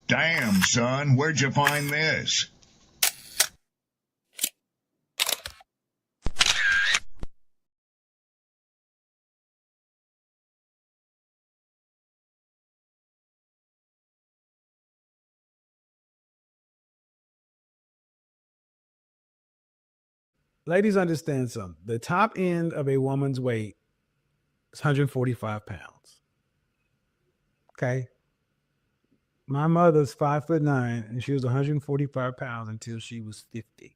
Damn, son, where'd you find this? Ladies, understand something. The top end of a woman's weight is 145 pounds. Okay. My mother's 5'9" and she was 145 pounds until she was 50.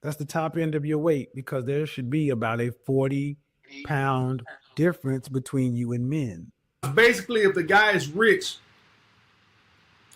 That's the top end of your weight because there should be about a 40-pound difference between you and men. Basically, if the guy is rich,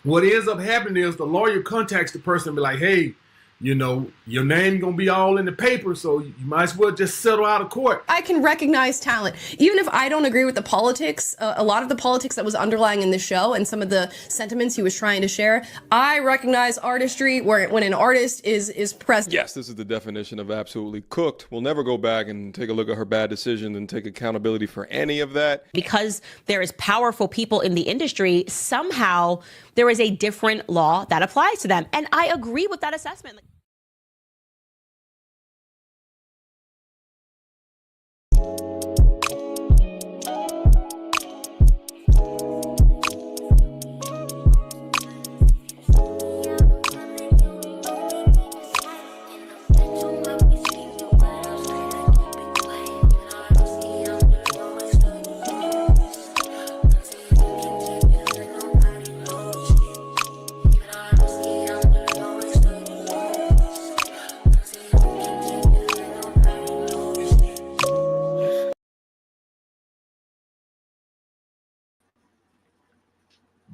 what ends up happening is the lawyer contacts the person and be like, hey, you know, your name gonna be all in the paper, so you might as well just settle out of court. I can recognize talent. Even if I don't agree with the politics, a lot of the politics that was underlying in the show and some of the sentiments he was trying to share, I recognize artistry when an artist is present. Yes, this is the definition of absolutely cooked. We'll never go back and take a look at her bad decision and take accountability for any of that. Because there is powerful people in the industry, somehow there is a different law that applies to them. And I agree with that assessment.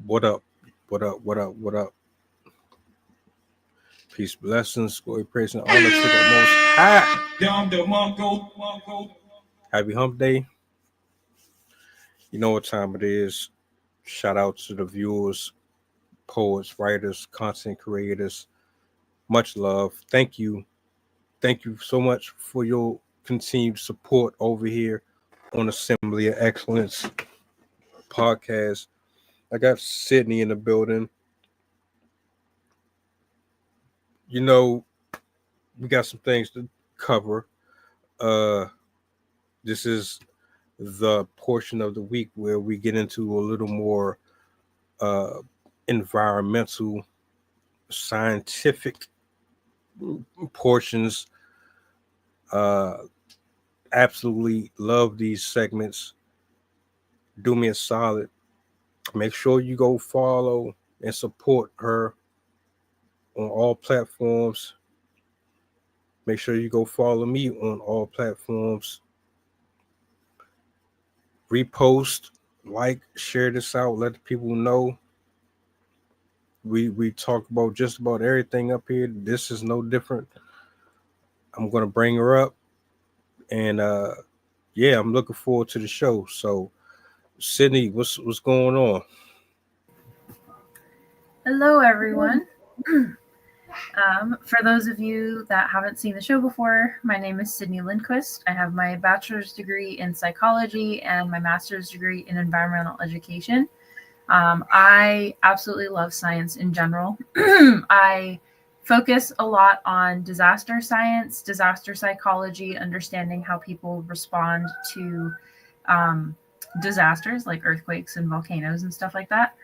What up? What up? What up? What up? Peace, blessings, glory, praise, and honor to the Most High. Happy Hump Day. You know what time it is. Shout out to the viewers, poets, writers, content creators. Much love. Thank you. Thank you so much for your continued support over here on Assembly of Excellence podcast. I got Sydney in the building. You know, we got some things to cover. This is the portion of the week where we get into a little more environmental, scientific portions. Absolutely love these segments. Do me a solid. Make sure you go follow and support her on all platforms. Make sure you go follow me on all platforms. Repost, like, share this out. Let the people know. We talk about just about everything up here. This is no different. I'm gonna bring her up, and yeah, I'm looking forward to the show. So, Sydney, what's going on? Hello, everyone. For those of you that haven't seen the show before, my name is Sydney Lindquist. I have my bachelor's degree in psychology and my master's degree in environmental education. I absolutely love science in general. I focus a lot on disaster science, disaster psychology, understanding how people respond to disasters like earthquakes and volcanoes and stuff like that.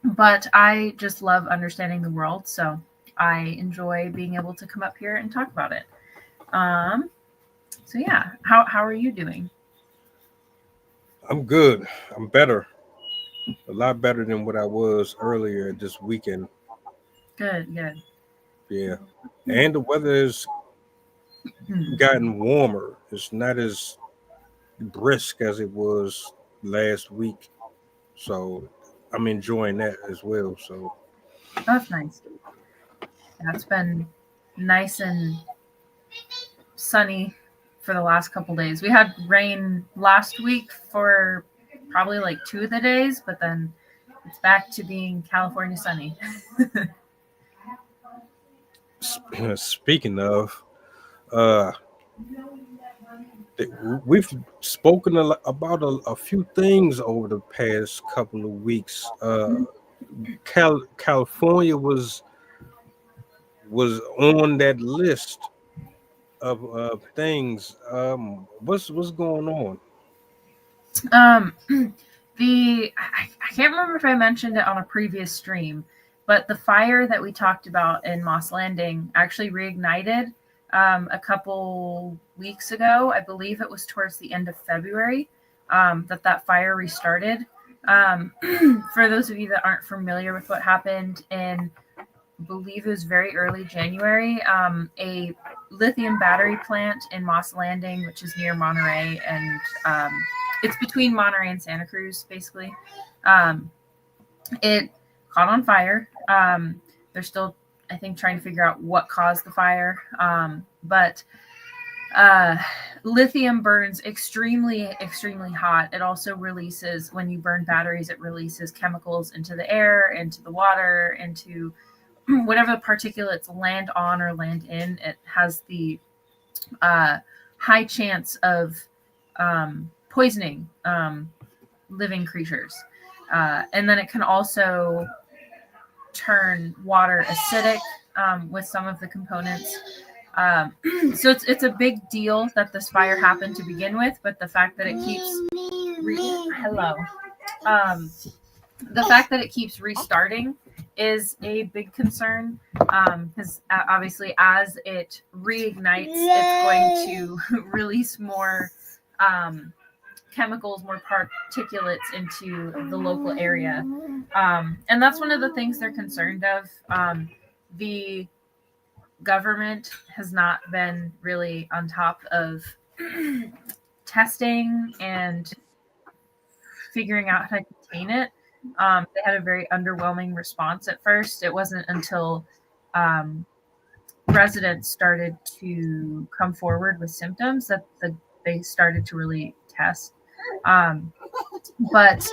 But I just love understanding the world, so I enjoy being able to come up here and talk about it. So yeah, how are you doing? I'm good. I'm better. A lot better than what I was earlier this weekend. Good. Yeah. And the weather has gotten warmer. It's not as brisk as it was last week. So I'm enjoying that as well. So that's nice. It's been nice and sunny for the last couple days. We had rain last week for probably like 2 of the days, but then it's back to being California sunny. Speaking of, we've spoken about a few things over the past couple of weeks. California was on that list of things. What's going on? I can't remember if I mentioned it on a previous stream, but the fire that we talked about in Moss Landing actually reignited a couple weeks ago. I believe it was towards the end of February that fire restarted. For those of you that aren't familiar with what happened in, I believe it was very early January, a lithium battery plant in Moss Landing, which is near Monterey, and it's between Monterey and Santa Cruz, basically. It caught on fire. They're still, I think, trying to figure out what caused the fire. But lithium burns extremely, extremely hot. It also releases, when you burn batteries, it releases chemicals into the air, into the water, into whatever the particulates land on or land in. It has the high chance of poisoning living creatures. And then it can also turn water acidic with some of the components. So it's a big deal that this fire happened to begin with, but the fact that it keeps the fact that it keeps restarting is a big concern, because obviously as it reignites, it's going to release more chemicals, more particulates into the local area. And that's one of the things they're concerned of. The government has not been really on top of testing and figuring out how to contain it. They had a very underwhelming response at first. It wasn't until residents started to come forward with symptoms that they started to really test. But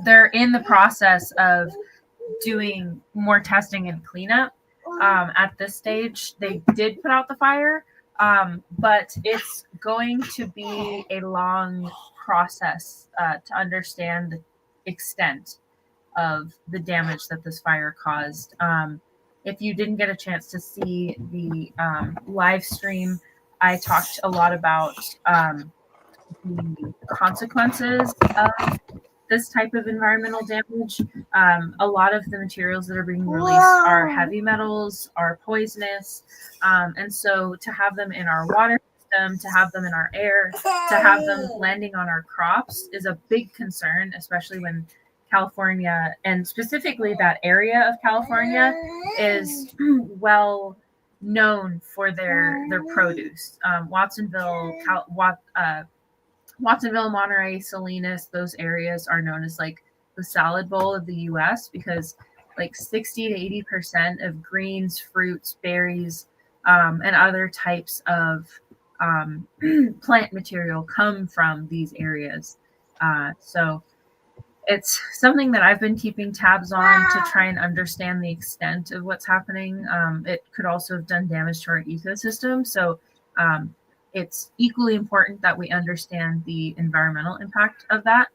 they're in the process of doing more testing and cleanup. At this stage, they did put out the fire, but it's going to be a long process to understand the extent of the damage that this fire caused. If you didn't get a chance to see the live stream, I talked a lot about the consequences of this type of environmental damage. A lot of the materials that are being released are heavy metals, are poisonous. And so to have them in our water system, to have them in our air, to have them landing on our crops is a big concern, especially when California, and specifically that area of California, is well known for their produce. Watsonville, Monterey, Salinas, those areas are known as like the salad bowl of the US, because like 60 to 80% of greens, fruits, berries, and other types of plant material come from these areas. So it's something that I've been keeping tabs on to try and understand the extent of what's happening. It could also have done damage to our ecosystem. So it's equally important that we understand the environmental impact of that.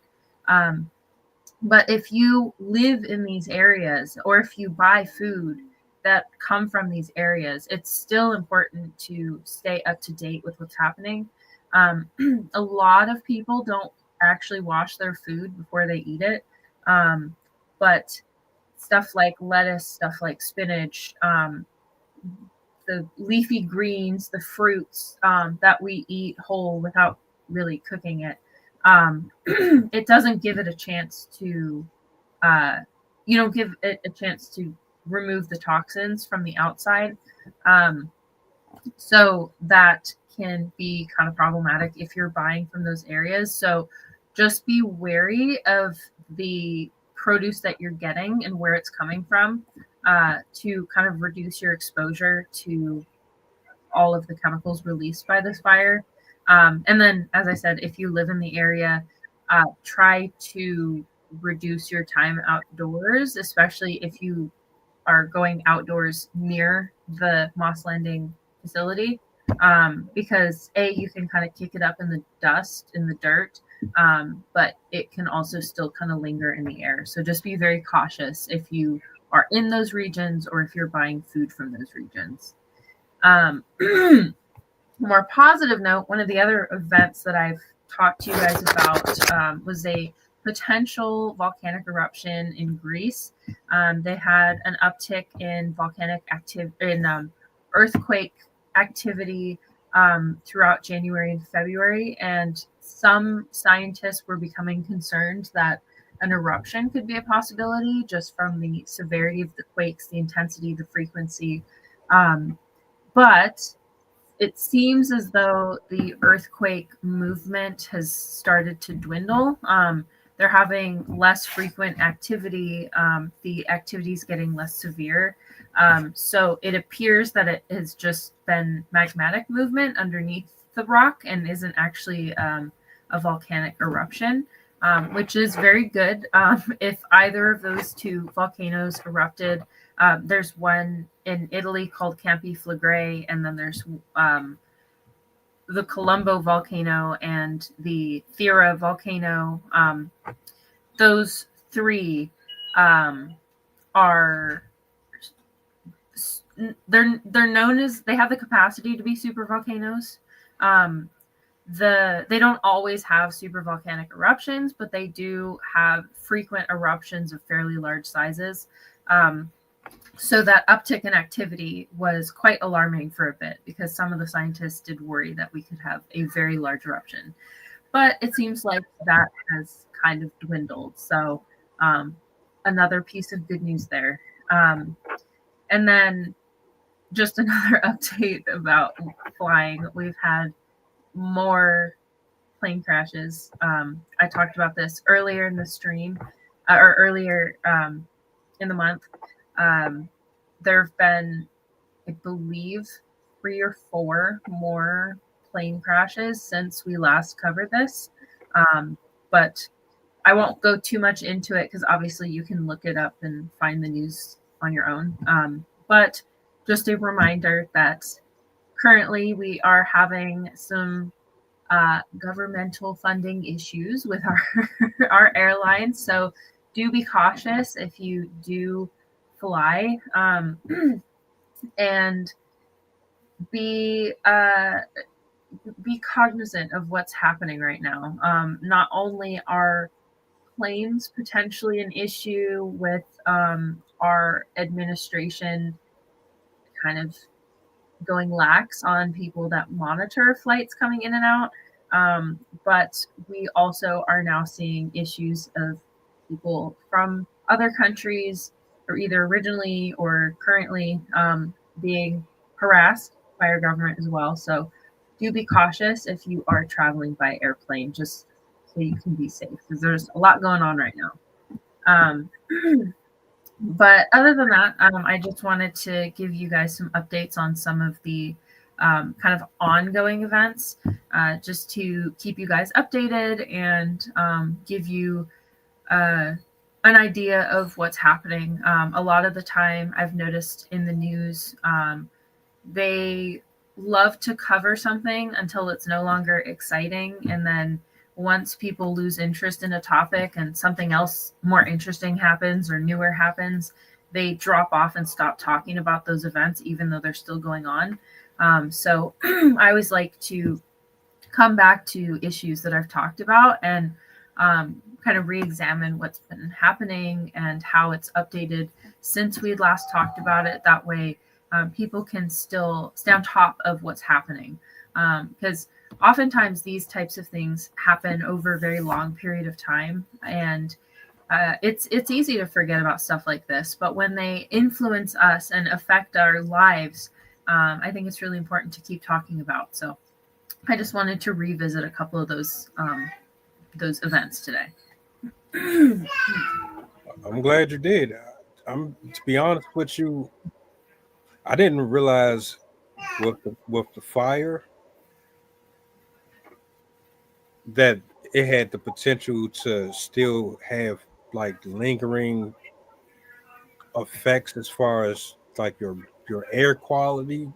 But if you live in these areas, or if you buy food that come from these areas, it's still important to stay up to date with what's happening. A lot of people don't actually wash their food before they eat it. But stuff like lettuce, stuff like spinach, the leafy greens, the fruits that we eat whole without really cooking it, it doesn't give it a chance to, you don't give it a chance to remove the toxins from the outside. So that can be kind of problematic if you're buying from those areas. So just be wary of the produce that you're getting and where it's coming from, to kind of reduce your exposure to all of the chemicals released by this fire. And then, as I said, if you live in the area, try to reduce your time outdoors, especially if you are going outdoors near the Moss Landing facility, because you can kind of kick it up in the dust, in the dirt, but it can also still kind of linger in the air. So just be very cautious if you are in those regions or if you're buying food from those regions. More positive note, one of the other events that I've talked to you guys about was a potential volcanic eruption in Greece. They had an uptick in earthquake activity throughout January and February, and some scientists were becoming concerned that an eruption could be a possibility just from the severity of the quakes, the intensity, the frequency. But it seems as though the earthquake movement has started to dwindle. They're having less frequent activity. The activity is getting less severe. So it appears that it has just been magmatic movement underneath the rock and isn't actually a volcanic eruption, which is very good. If either of those two volcanoes erupted, there's one in Italy called Campi Flegrei, and then there's the Colombo volcano and the Thera volcano. Those three are they're known as, they have the capacity to be super volcanoes. They don't always have super volcanic eruptions, but they do have frequent eruptions of fairly large sizes. So that uptick in activity was quite alarming for a bit because some of the scientists did worry that we could have a very large eruption. But it seems like that has kind of dwindled. So another piece of good news there. And then just another update about flying. We've had more plane crashes. I talked about this earlier in the stream, or earlier in the month. There have been, I believe, 3 or 4 more plane crashes since we last covered this. But I won't go too much into it because obviously you can look it up and find the news on your own. But just a reminder that currently we are having some governmental funding issues with our airlines. So do be cautious if you do fly, and be cognizant of what's happening right now. Not only are claims potentially an issue with our administration kind of going lax on people that monitor flights coming in and out, but we also are now seeing issues of people from other countries, or either originally or currently being harassed by our government as well. So do be cautious if you are traveling by airplane, just so you can be safe, because there's a lot going on right now. But other than that, I just wanted to give you guys some updates on some of the kind of ongoing events, just to keep you guys updated and give you an idea of what's happening. A lot of the time I've noticed in the news, they love to cover something until it's no longer exciting. And then once people lose interest in a topic and something else more interesting happens or newer happens, they drop off and stop talking about those events, even though they're still going on. So I always like to come back to issues that I've talked about and kind of re-examine what's been happening and how it's updated since we last talked about it. That way people can still stay on top of what's happening. Because oftentimes these types of things happen over a very long period of time. And it's easy to forget about stuff like this. But when they influence us and affect our lives, I think it's really important to keep talking about. So I just wanted to revisit a couple of those events today. I'm glad you did. To be honest with you, I didn't realize with the fire that it had the potential to still have like lingering effects as far as like your air quality.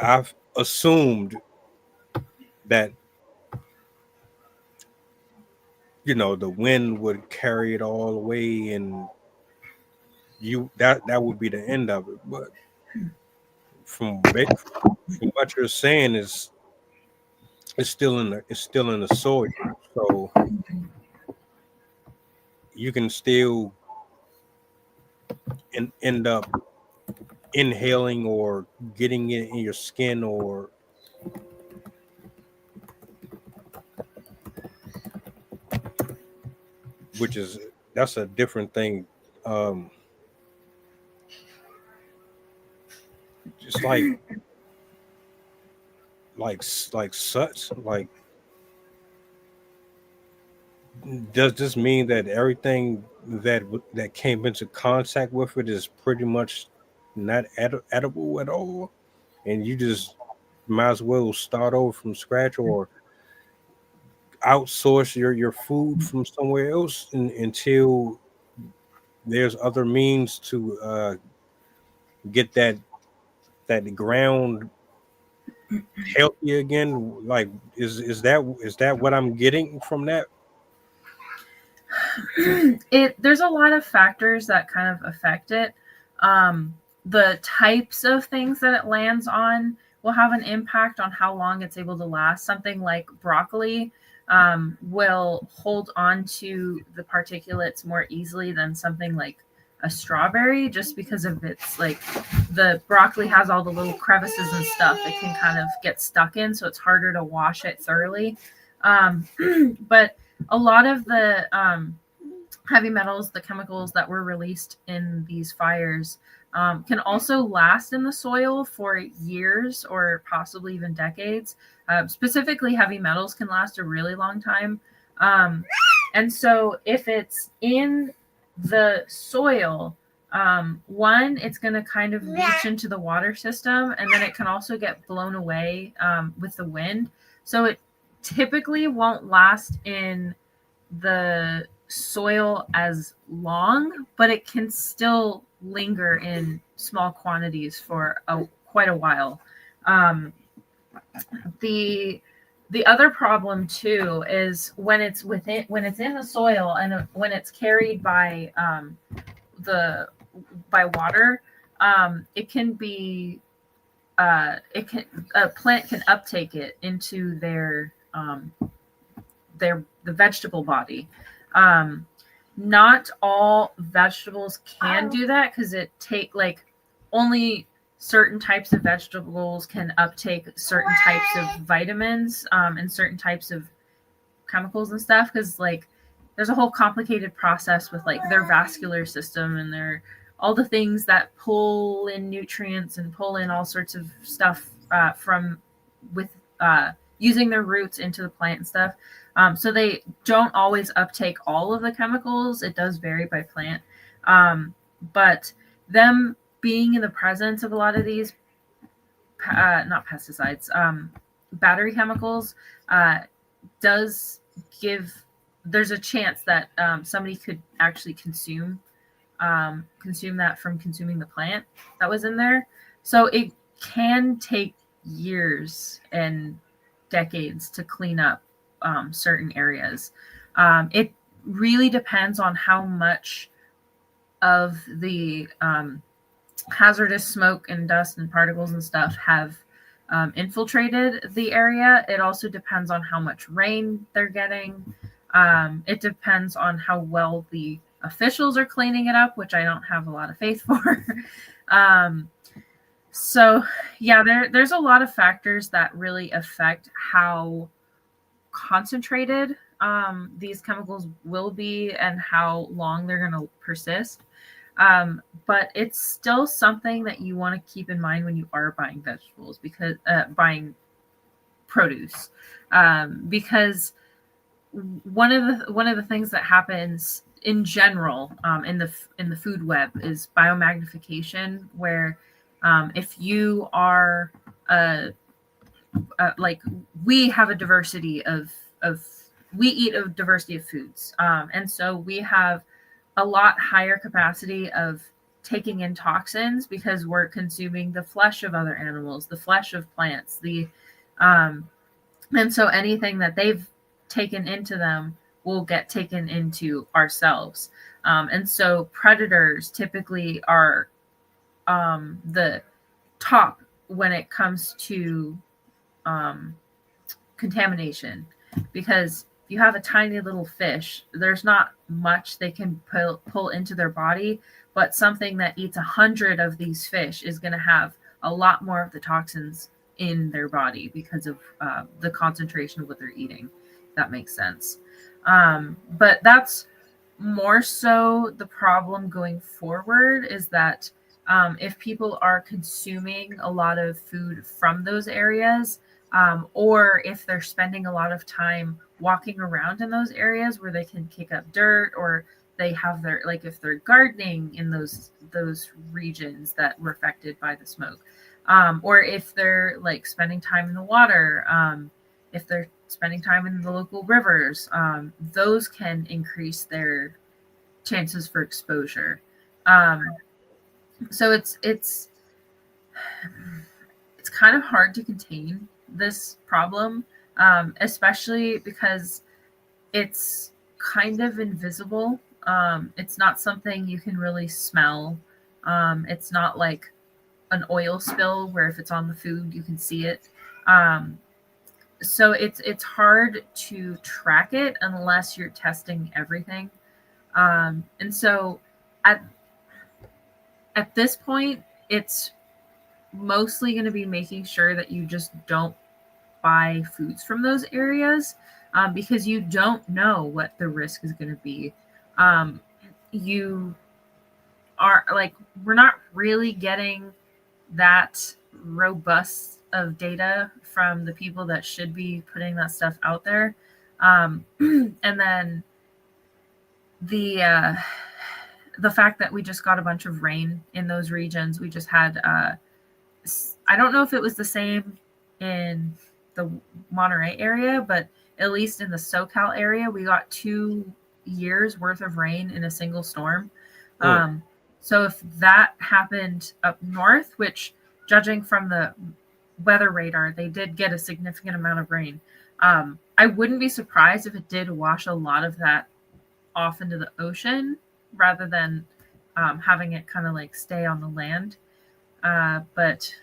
I've assumed that the wind would carry it all away, and that would be the end of it. But from what you're saying is it's still in the soil, so you can still end up inhaling or getting it in your skin, or that's a different thing. Just like such, like, does this mean that everything that came into contact with it is pretty much not edible at all, and you just might as well start over from scratch, or outsource your food from somewhere else until there's other means to get that ground healthy again? Like, is that what I'm getting from that? There's a lot of factors that kind of affect it. The types of things that it lands on will have an impact on how long it's able to last. Something like broccoli will hold on to the particulates more easily than something like a strawberry, just because of its, like, the broccoli has all the little crevices and stuff it can kind of get stuck in, so it's harder to wash it thoroughly. But a lot of the heavy metals, the chemicals that were released in these fires, can also last in the soil for years or possibly even decades. Specifically, heavy metals can last a really long time. And so if it's in the soil, one, it's going to kind of reach into the water system, and then it can also get blown away with the wind. So it typically won't last in the soil as long, but it can still linger in small quantities for quite a while. The other problem too is when it's in the soil and when it's carried by water, it can be a plant can uptake it into the vegetable body. Not all vegetables can do that, because only certain types of vegetables can uptake certain types of vitamins and certain types of chemicals and stuff, because there's a whole complicated process with their vascular system and all the things that pull in nutrients and pull in all sorts of stuff using their roots into the plant and stuff. So they don't always uptake all of the chemicals. It does vary by plant. But them being in the presence of a lot of these, not pesticides, battery chemicals, does there's a chance that somebody could actually consume that from consuming the plant that was in there. So it can take years and decades to clean up certain areas. It really depends on how much of the hazardous smoke and dust and particles and stuff have infiltrated the area. It also depends on how much rain they're getting. It depends on how well the officials are cleaning it up, which I don't have a lot of faith for. So yeah, there's a lot of factors that really affect how concentrated these chemicals will be and how long they're going to persist. But it's still something that you want to keep in mind when you are buying vegetables, because buying produce, because one of the things that happens in general in the food web is biomagnification, where if you are we have a diversity of we eat a diversity of foods, and so we have a lot higher capacity of taking in toxins because we're consuming the flesh of other animals, the flesh of plants, and so anything that they've taken into them will get taken into ourselves. And so predators typically are the top when it comes to contamination, because you have a tiny little fish, there's not much they can pull into their body, but something that eats 100 of these fish is going to have a lot more of the toxins in their body because of the concentration of what they're eating. That makes sense. But that's more so the problem going forward, is that if people are consuming a lot of food from those areas, or if they're spending a lot of time walking around in those areas where they can kick up dirt, or they have their, like, if they're gardening in those regions that were affected by the smoke, or if they're like spending time in the water, if they're spending time in the local rivers, those can increase their chances for exposure. So it's kind of hard to contain this problem, especially because it's kind of invisible. It's not something you can really smell. It's not like an oil spill where if it's on the food you can see it. So it's hard to track it unless you're testing everything. And so at this point, it's mostly going to be making sure that you just don't buy foods from those areas, because you don't know what the risk is going to be. You are like, we're not really getting that robust of data from the people that should be putting that stuff out there. And then the fact that we just got a bunch of rain in those regions. We just had, I don't know if it was the same in the Monterey area, but at least in the SoCal area, we got 2 years worth of rain in a single storm. So if that happened up north, which judging from the weather radar, they did get a significant amount of rain. I wouldn't be surprised if it did wash a lot of that off into the ocean rather than having it kind of like stay on the land. But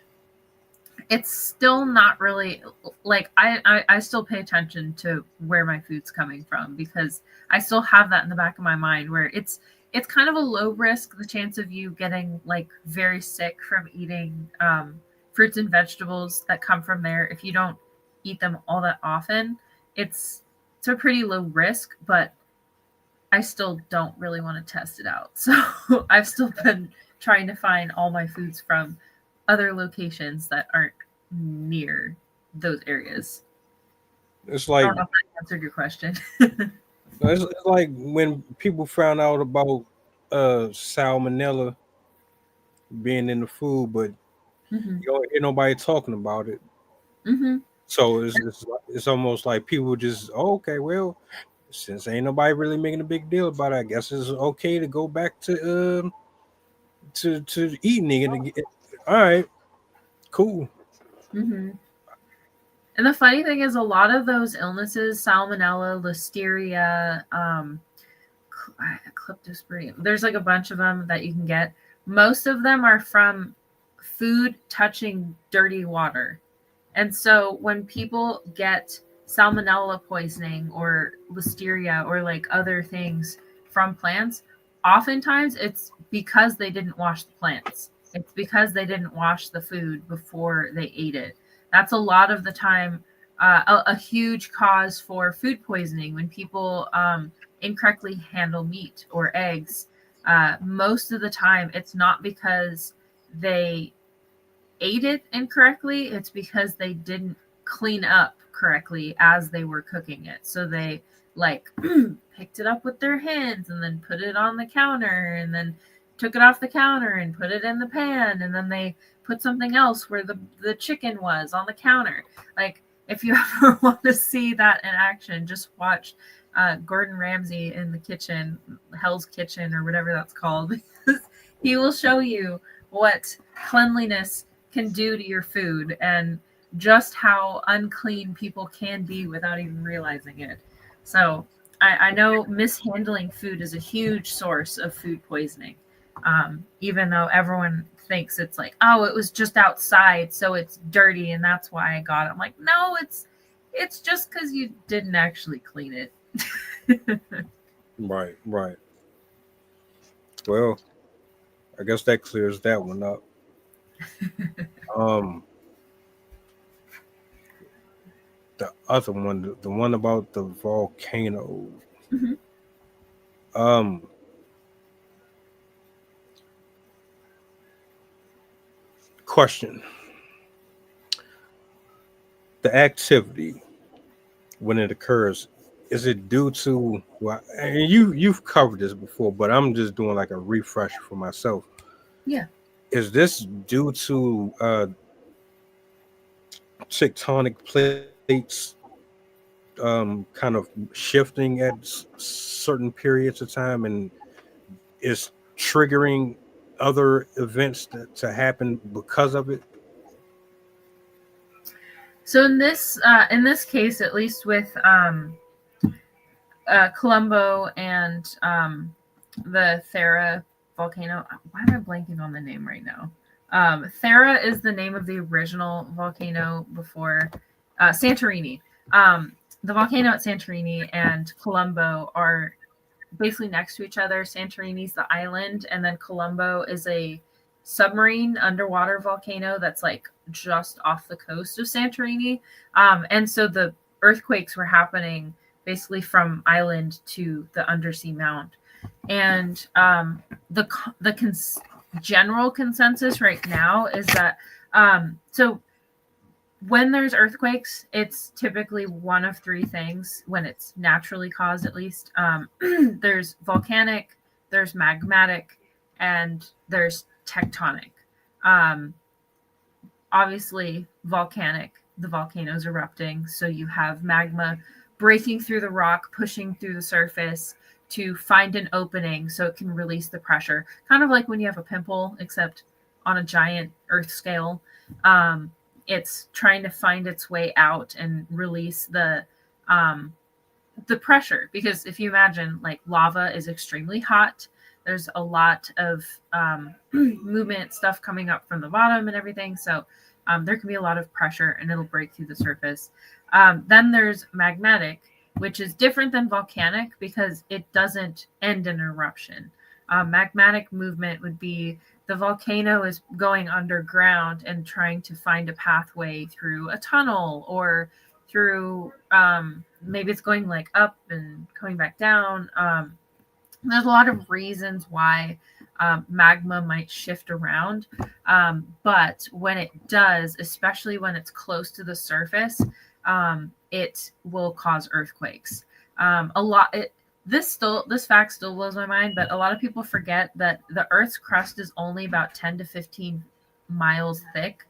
it's still not really like, I still pay attention to where my food's coming from, because I still have that in the back of my mind where it's kind of a low risk, the chance of you getting like very sick from eating fruits and vegetables that come from there. If you don't eat them all that often, it's a pretty low risk, but I still don't really want to test it out. So I've still been trying to find all my foods from other locations that aren't near those areas. It's I like, don't know if that answered your question. it's like when people found out about salmonella being in the food, but Mm-hmm. you don't hear nobody talking about it. Mm-hmm. So it's almost like people just, oh, okay, well, since ain't nobody really making a big deal about it, I guess it's okay to go back to eating it. All right, cool. Mm-hmm. And the funny thing is, a lot of those illnesses, salmonella, listeria, Cryptosporidium, there's like a bunch of them that you can get. Most of them are from food touching dirty water. And so when people get salmonella poisoning or listeria or like other things from plants, oftentimes it's because they didn't wash the plants. It's because they didn't wash the food before they ate it. That's a lot of the time a huge cause for food poisoning when people incorrectly handle meat or eggs. Most of the time, it's not because they ate it incorrectly. It's because they didn't clean up correctly as they were cooking it. So they like picked it up with their hands and then put it on the counter and then took it off the counter and put it in the pan. And then they put something else where the chicken was on the counter. Like, if you ever want to see that in action, just watch Gordon Ramsay in the kitchen, Hell's Kitchen or whatever that's called, because he will show you what cleanliness can do to your food and just how unclean people can be without even realizing it. So I know mishandling food is a huge source of food poisoning. Even though everyone thinks it's like, oh, it was just outside, so it's dirty, and that's why I got it. I'm like, no, it's just because you didn't actually clean it. Right, right. Well, I guess that clears that one up. The other one, the one about the volcano. Mhm. Question: the activity when it occurs, is it due to? Well, and you've covered this before, but I'm just doing like a refresher for myself. Yeah. Is this due to tectonic plates kind of shifting at certain periods of time and is triggering other events to happen because of it? So in this case, at least with Colombo and the Thera volcano. Why am I blanking on the name right now? Thera is the name of the original volcano before Santorini. The volcano at Santorini and Colombo are basically next to each other. Santorini's the island, and then Colombo is a submarine underwater volcano that's like just off the coast of Santorini. And so the earthquakes were happening basically from island to the undersea mound. And general consensus right now is that so when there's earthquakes, it's typically one of three things when it's naturally caused, at least. There's volcanic, there's magmatic, and there's tectonic. Obviously, volcanic, the volcano's erupting, so you have magma breaking through the rock, pushing through the surface to find an opening so it can release the pressure. Kind of like when you have a pimple, except on a giant earth scale. It's trying to find its way out and release the pressure, because if you imagine, like, lava is extremely hot, there's a lot of movement stuff coming up from the bottom and everything, so there can be a lot of pressure and it'll break through the surface. Then there's magmatic, which is different than volcanic because it doesn't end in eruption. Magmatic movement would be the volcano is going underground and trying to find a pathway through a tunnel, or through maybe it's going like up and coming back down. There's a lot of reasons why magma might shift around, but when it does, especially when it's close to the surface, it will cause earthquakes. This fact still blows my mind, but a lot of people forget that the Earth's crust is only about 10 to 15 miles thick,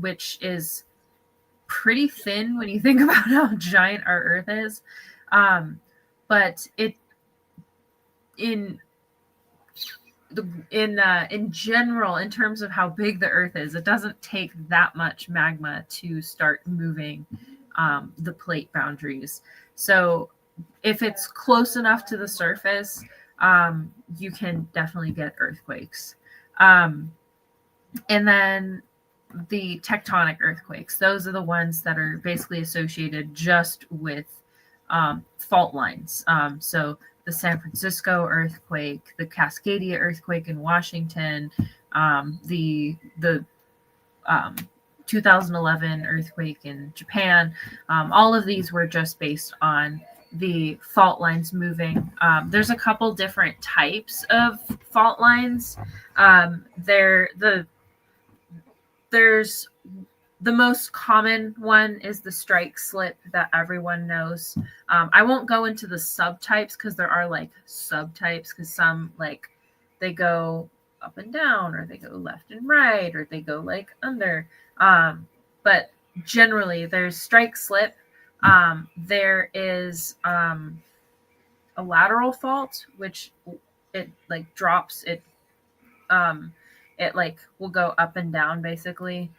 which is pretty thin when you think about how giant our Earth is. But in general, in terms of how big the Earth is, it doesn't take that much magma to start moving the plate boundaries. So if it's close enough to the surface, you can definitely get earthquakes. And then the tectonic earthquakes, those are the ones that are basically associated just with fault lines. So the San Francisco earthquake, the Cascadia earthquake in Washington, the 2011 earthquake in Japan, all of these were just based on the fault lines moving. There's a couple different types of fault lines. There's the most common one is the strike slip that everyone knows. I won't go into the subtypes because there are like subtypes, because some, like, they go up and down, or they go left and right, or they go like under. But generally there's strike slip. There is a lateral fault, which it like drops it. It like will go up and down basically.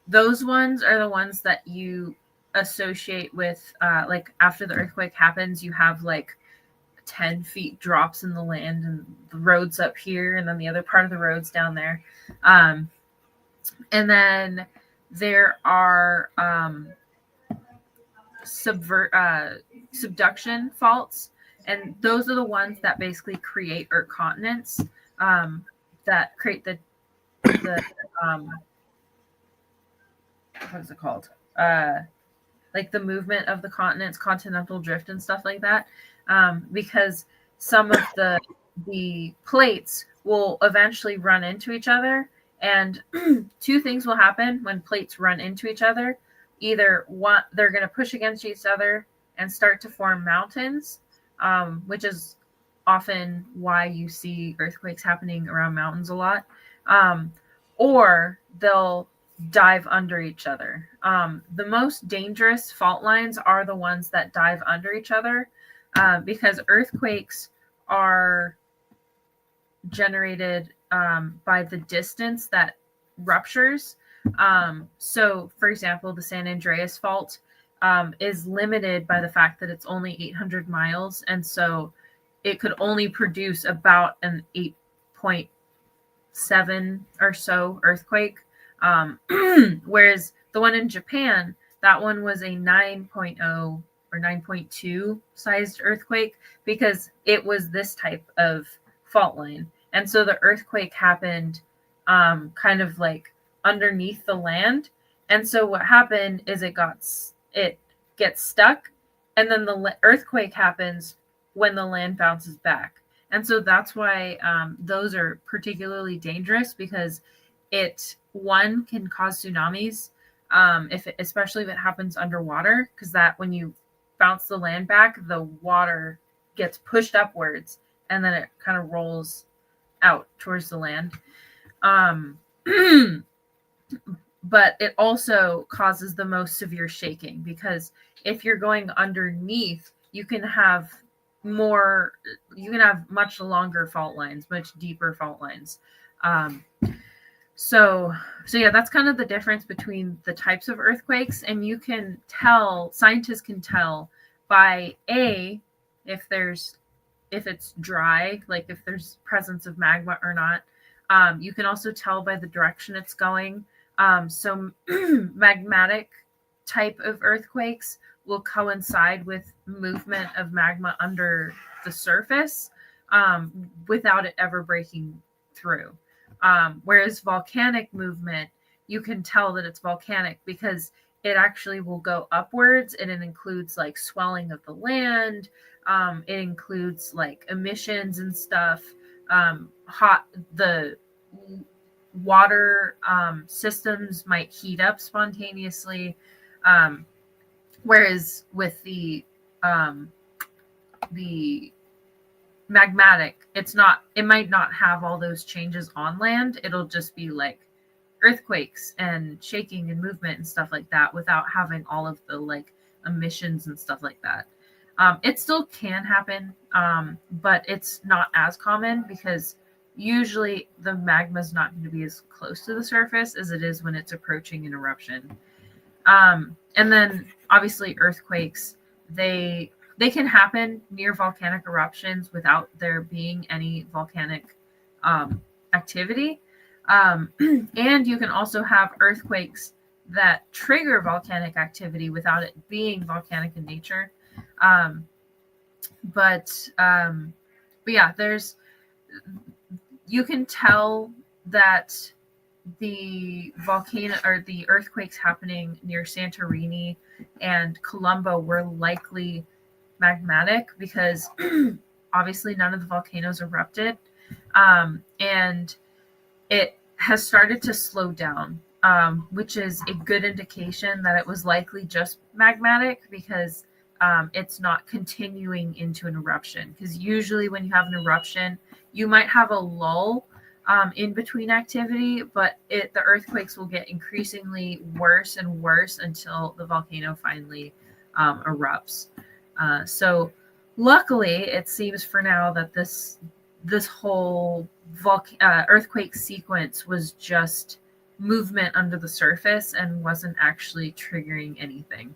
Those ones are the ones that you associate with like after the earthquake happens, you have like 10 feet drops in the land and the roads up here and then the other part of the roads down there. And then there are subduction faults, and those are the ones that basically create Earth continents, that create the what is it called? Like the movement of the continents, continental drift and stuff like that. Because some of the plates will eventually run into each other, and two things will happen when plates run into each other. Either one, they're going to push against each other and start to form mountains, which is often why you see earthquakes happening around mountains a lot, or they'll dive under each other. The most dangerous fault lines are the ones that dive under each other, because earthquakes are generated by the distance that ruptures. So, for example, the San Andreas Fault is limited by the fact that it's only 800 miles, and so it could only produce about an 8.7 or so earthquake. Whereas the one in Japan, that one was a 9.0 or 9.2 sized earthquake, because it was this type of fault line. And so the earthquake happened kind of like underneath the land. And so what happened is it gets stuck, and then the earthquake happens when the land bounces back. And so that's why those are particularly dangerous, because one can cause tsunamis, especially if it happens underwater, because that when you bounce the land back, the water gets pushed upwards and then it kind of rolls out towards the land. But it also causes the most severe shaking, because if you're going underneath, you can have much longer fault lines, much deeper fault lines. So yeah, that's kind of the difference between the types of earthquakes. And scientists can tell by if it's dry, like if there's presence of magma or not. You can also tell by the direction it's going. So magmatic type of earthquakes will coincide with movement of magma under the surface, without it ever breaking through. Whereas volcanic movement, you can tell that it's volcanic because it actually will go upwards, and it includes like swelling of the land. It includes like emissions and stuff. The water systems might heat up spontaneously. Whereas with the magmatic, it might not have all those changes on land. It'll just be like earthquakes and shaking and movement and stuff like that, without having all of the like emissions and stuff like that. It still can happen, but it's not as common, because usually the magma is not going to be as close to the surface as it is when it's approaching an eruption. And then obviously earthquakes, they can happen near volcanic eruptions without there being any volcanic activity. And you can also have earthquakes that trigger volcanic activity without it being volcanic in nature. But yeah, you can tell that the volcano or the earthquakes happening near Santorini and Colombo were likely magmatic, because obviously none of the volcanoes erupted, and it has started to slow down, which is a good indication that it was likely just magmatic, because it's not continuing into an eruption. Because usually when you have an eruption, you might have a lull in between activity, but the earthquakes will get increasingly worse and worse until the volcano finally erupts. So luckily, it seems for now that this whole earthquake sequence was just movement under the surface and wasn't actually triggering anything.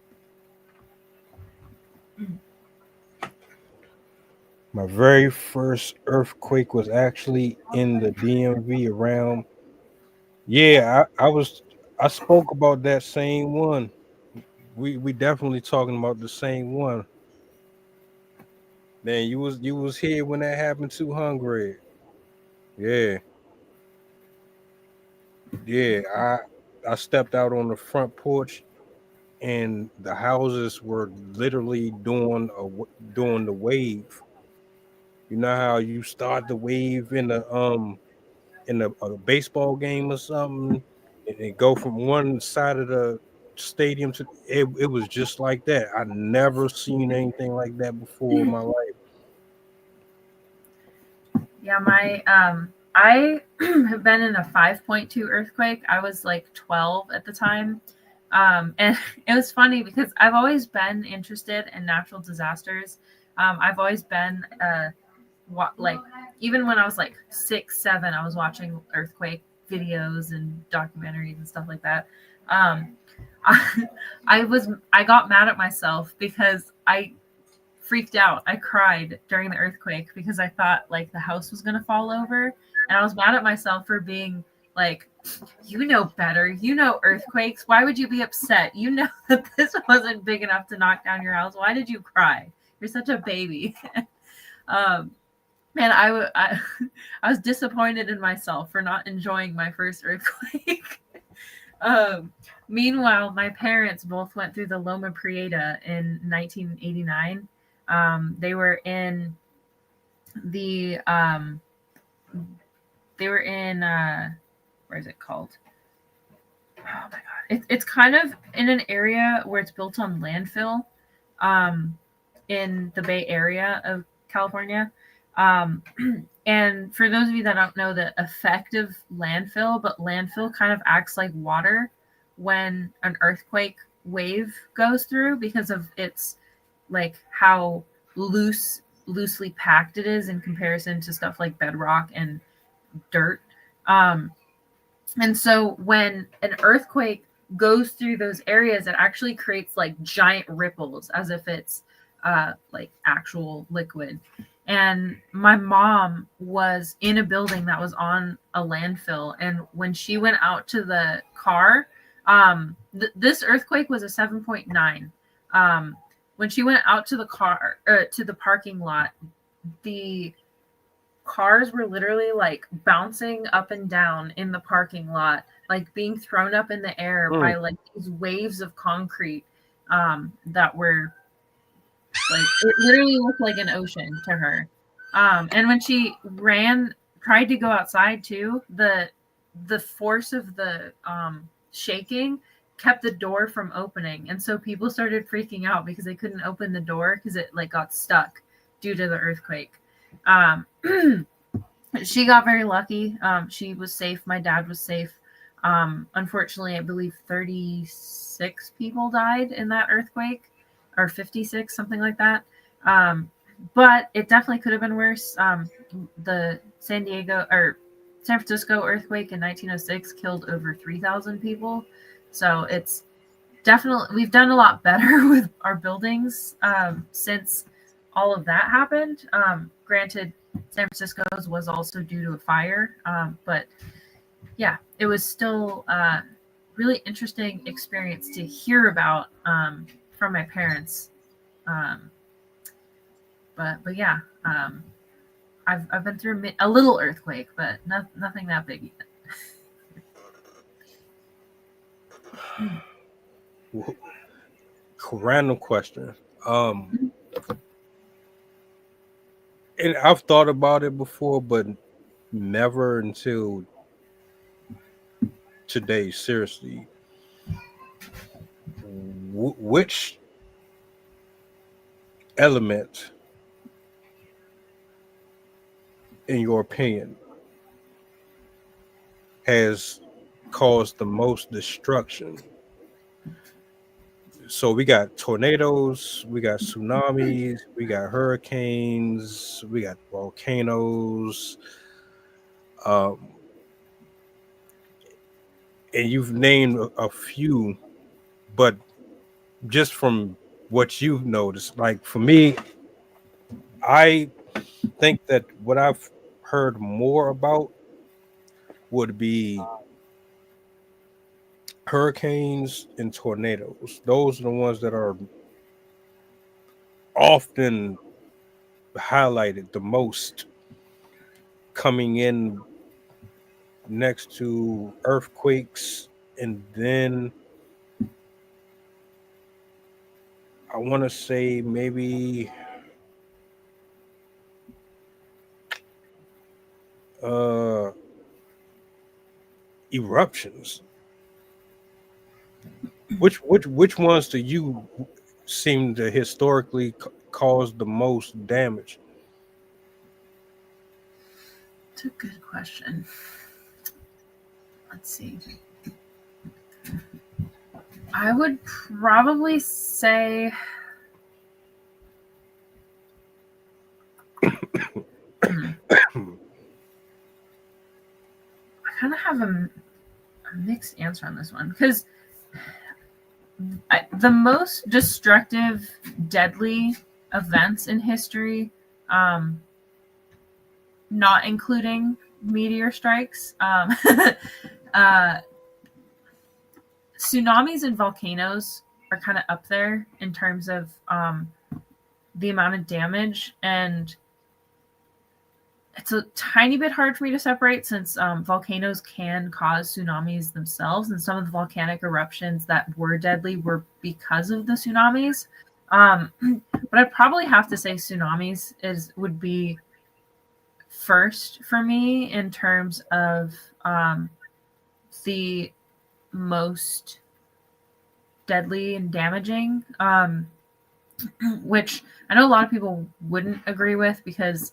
My very first earthquake was actually in the DMV around. Yeah, I spoke about that same one. We definitely talking about the same one. Man, you was here when that happened too, Hungry. Yeah, yeah. I stepped out on the front porch and the houses were literally doing the wave. You know how you start the wave in a baseball game or something, and it go from one side of the stadium to it was just like that. I never seen anything like that before in my life. Yeah, my I have been in a 5.2 earthquake. I was like 12 at the time. And it was funny because I've always been interested in natural disasters. I've always been like even when I was like 6, 7, I was watching earthquake videos and documentaries and stuff like that. Um, I got mad at myself because I freaked out. I cried during the earthquake because I thought like the house was gonna fall over, and I was mad at myself for being like, you know better. You know earthquakes. Why would you be upset? You know that this wasn't big enough to knock down your house. Why did you cry? You're such a baby. um, Man, I I was disappointed in myself for not enjoying my first earthquake. um, Meanwhile, my parents both went through the Loma Prieta in 1989. They were in the where is it called? Oh my god! It's kind of in an area where it's built on landfill, in the Bay Area of California. And for those of you that don't know the effect of landfill, but landfill kind of acts like water when an earthquake wave goes through because of its like how loosely packed it is in comparison to stuff like bedrock and dirt. And so when an earthquake goes through those areas, it actually creates like giant ripples as if it's like actual liquid. And my mom was in a building that was on a landfill. And when she went out to the car, this earthquake was a 7.9. When she went out to the car, to the parking lot, the cars were literally like bouncing up and down in the parking lot, like being thrown up in the air by like these waves of concrete that were like, it literally looked like an ocean to her. And when she tried to go outside too, the force of the shaking kept the door from opening, and so people started freaking out because they couldn't open the door because it like got stuck due to the earthquake. She got very lucky. She was safe. My dad was safe. Unfortunately, I believe 36 people died in that earthquake, or 56, something like that. But it definitely could have been worse. The San Francisco earthquake in 1906 killed over 3,000 people. So it's definitely, we've done a lot better with our buildings since all of that happened. Granted, San Francisco's was also due to a fire, but yeah, it was still a really interesting experience to hear about from my parents. But yeah, I've been through a little earthquake, but nothing that big yet. Random question. And I've thought about it before, but never until today. Seriously, which element, in your opinion, has caused the most destruction? So we got tornadoes, we got tsunamis, we got hurricanes, we got volcanoes, and you've named a few, but just from what you've noticed. Like for me, I think that what I've heard more about would be hurricanes and tornadoes. Those are the ones that are often highlighted the most, coming in next to earthquakes, and then I want to say maybe eruptions. Which ones do you seem to historically cause the most damage? It's a good question. Let's see. I would probably say I kind of have a mixed answer on this one, because the most destructive, deadly events in history, not including meteor strikes, tsunamis and volcanoes are kind of up there in terms of the amount of damage, and it's a tiny bit hard for me to separate, since volcanoes can cause tsunamis themselves, and some of the volcanic eruptions that were deadly were because of the tsunamis. But I'd probably have to say tsunamis would be first for me in terms of the most deadly and damaging, which I know a lot of people wouldn't agree with, because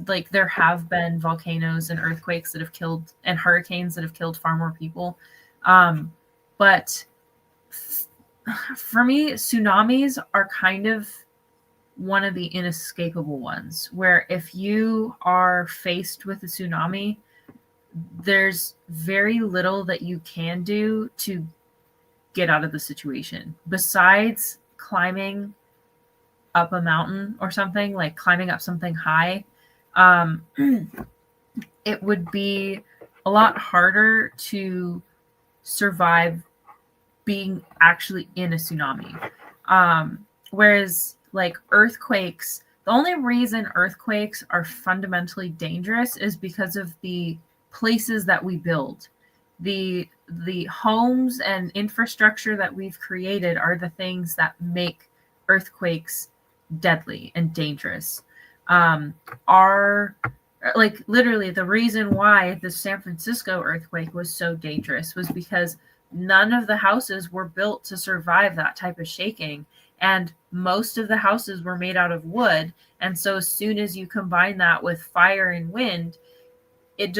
like there have been volcanoes and earthquakes that have killed, and hurricanes that have killed far more people. But for me, tsunamis are kind of one of the inescapable ones, where if you are faced with a tsunami, there's very little that you can do to get out of the situation besides climbing up a mountain or something, like climbing up something high. It would be a lot harder to survive being actually in a tsunami. Whereas like earthquakes, the only reason earthquakes are fundamentally dangerous is because of the places that we build. The homes and infrastructure that we've created are the things that make earthquakes deadly and dangerous. Are like literally the reason why the San Francisco earthquake was so dangerous was because none of the houses were built to survive that type of shaking, and most of the houses were made out of wood, and so as soon as you combine that with fire and wind, it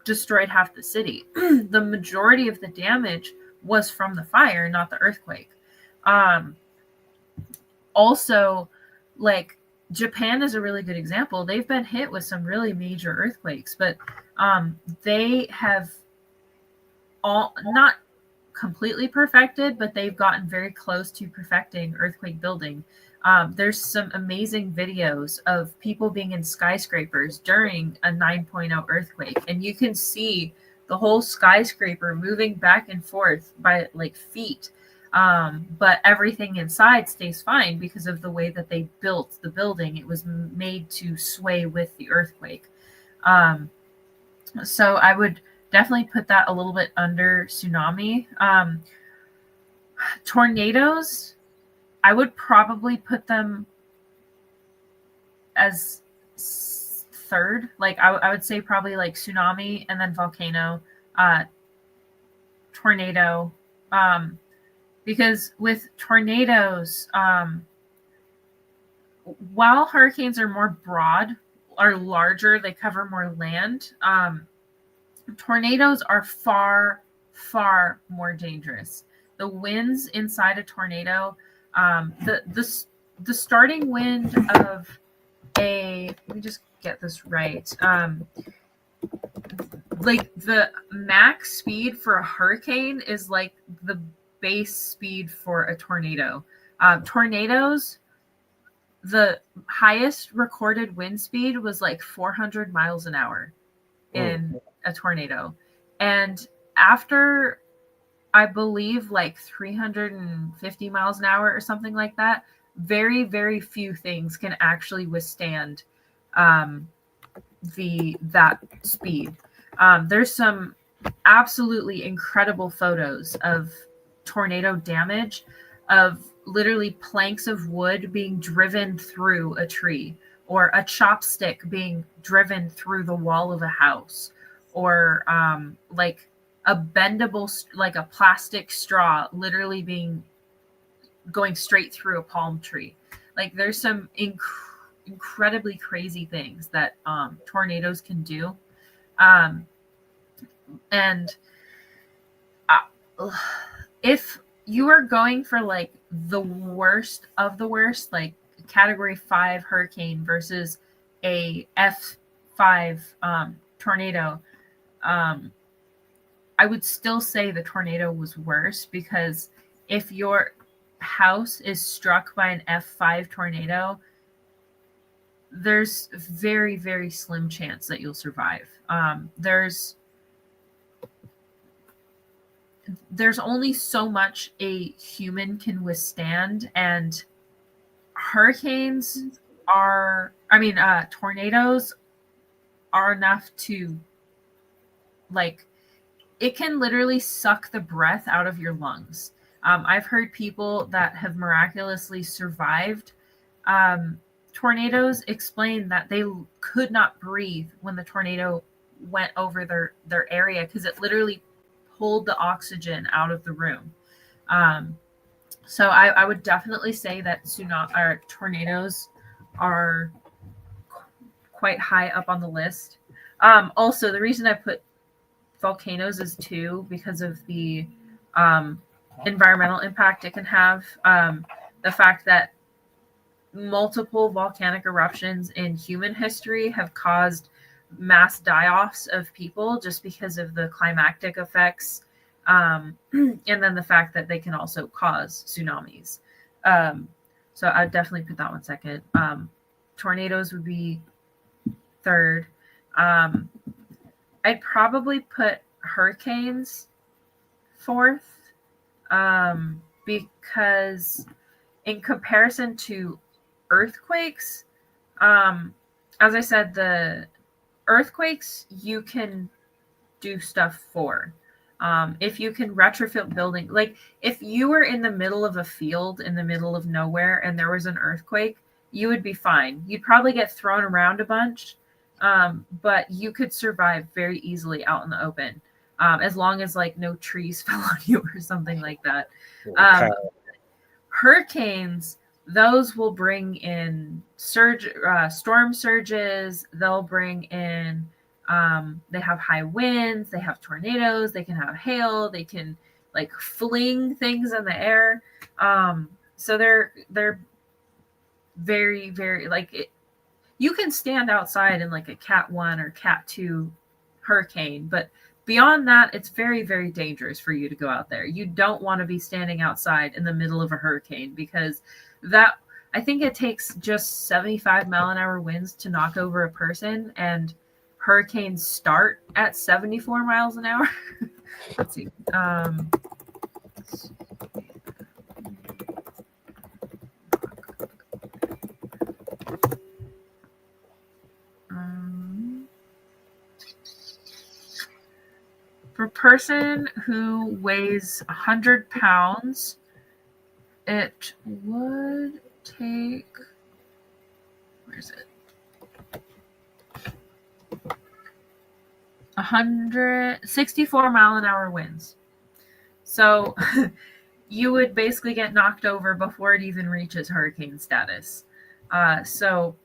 destroyed half the city. The majority of the damage was from the fire, not the earthquake. Also, like Japan is a really good example. They've been hit with some really major earthquakes, but they have all not completely perfected, but they've gotten very close to perfecting earthquake building. There's some amazing videos of people being in skyscrapers during a 9.0 earthquake, and you can see the whole skyscraper moving back and forth by like feet. But everything inside stays fine because of the way that they built the building. It was made to sway with the earthquake. So I would definitely put that a little bit under tsunami. Tornadoes, I would probably put them as third. Like I would say probably like tsunami and then volcano, tornado. Because with tornadoes, while hurricanes are more broad, are larger, they cover more land, tornadoes are far, far more dangerous. The winds inside a tornado, the starting wind of let me just get this right. Like the max speed for a hurricane is like the base speed for a tornado. Tornadoes, the highest recorded wind speed was like 400 miles an hour in a tornado. And after, I believe, like 350 miles an hour or something like that, very, very few things can actually withstand that speed. There's some absolutely incredible photos of tornado damage, of literally planks of wood being driven through a tree, or a chopstick being driven through the wall of a house, or like a bendable, like a plastic straw literally going straight through a palm tree. Like there's some incredibly crazy things that tornadoes can do. And if you are going for like the worst of the worst, like category 5 hurricane versus a F5 tornado, I would still say the tornado was worse, because if your house is struck by an F5 tornado, there's very, very slim chance that you'll survive. There's only so much a human can withstand, and tornadoes are enough to, like, it can literally suck the breath out of your lungs. I've heard people that have miraculously survived tornadoes explain that they could not breathe when the tornado went over their area, because it literally pulled the oxygen out of the room. So I would definitely say that tornadoes are quite high up on the list. Also, the reason I put volcanoes is too because of the environmental impact it can have. The fact that multiple volcanic eruptions in human history have caused mass die-offs of people just because of the climactic effects, and then the fact that they can also cause tsunamis. So I'd definitely put that one second. Tornadoes would be third. I'd probably put hurricanes fourth, because in comparison to earthquakes, as I said, the earthquakes you can do stuff for. If you can retrofit building, like if you were in the middle of a field in the middle of nowhere and there was an earthquake, you would be fine. You'd probably get thrown around a bunch, but you could survive very easily out in the open, as long as like no trees fell on you or something like that. Hurricanes, those will bring in storm surges. They'll bring in, they have high winds, they have tornadoes, they can have hail, they can like fling things in the air. So they're very, very, like, you can stand outside in like a Cat 1 or Cat 2 hurricane, but beyond that, it's very, very dangerous for you to go out there. You don't want to be standing outside in the middle of a hurricane, because I think it takes just 75-mile-an-hour winds to knock over a person, and hurricanes start at 74 miles an hour. Let's see. For a person who weighs 100 pounds, it would take, where is it? 164-mile-an-hour winds. So you would basically get knocked over before it even reaches hurricane status. So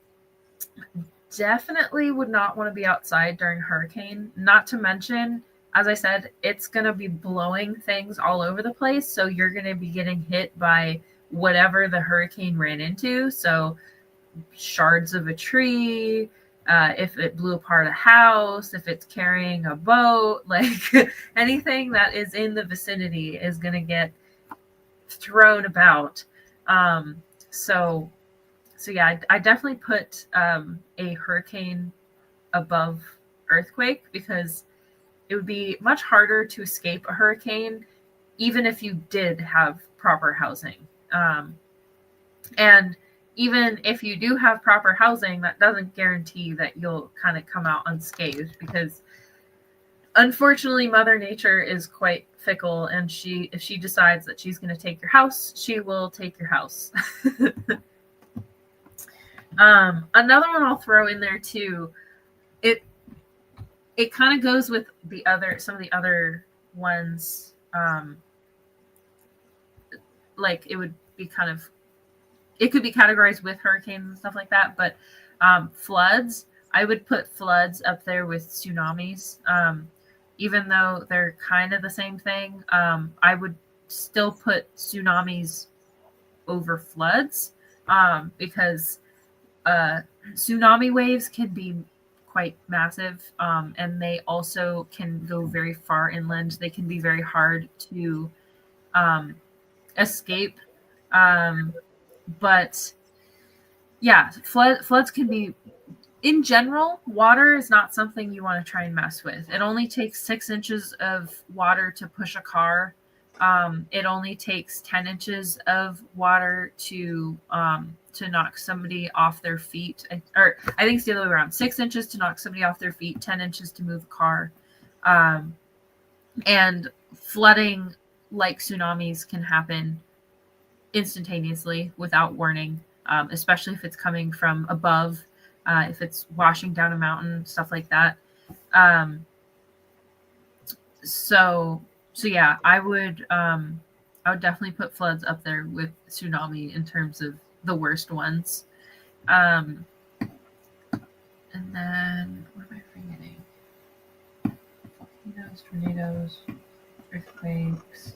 definitely would not want to be outside during hurricane. Not to mention, as I said, it's going to be blowing things all over the place. So you're going to be getting hit by whatever the hurricane ran into. So shards of a tree, if it blew apart a house, if it's carrying a boat, like anything that is in the vicinity is going to get thrown about. So yeah, I definitely put a hurricane above earthquake, because it would be much harder to escape a hurricane even if you did have proper housing. And even if you do have proper housing, that doesn't guarantee that you'll kind of come out unscathed, because unfortunately Mother Nature is quite fickle, and if she decides that she's going to take your house, she will take your house. Another one I'll throw in there too, it kind of goes with some of the other ones. Like it could be categorized with hurricanes and stuff like that, but floods, I would put floods up there with tsunamis. Even though they're kind of the same thing, I would still put tsunamis over floods, because tsunami waves can be quite massive, and they also can go very far inland. They can be very hard to escape. But yeah, floods can be, in general, water is not something you want to try and mess with. It only takes 6 inches of water to push a car. It only takes 10 inches of water to knock somebody off their feet. Or I think it's the other way around. 6 inches to knock somebody off their feet, 10 inches to move a car. And flooding, like tsunamis, can happen instantaneously without warning, especially if it's coming from above, if it's washing down a mountain, stuff like that. So yeah, I would definitely put floods up there with tsunami in terms of the worst ones. And then what am I forgetting? Tornadoes, earthquakes.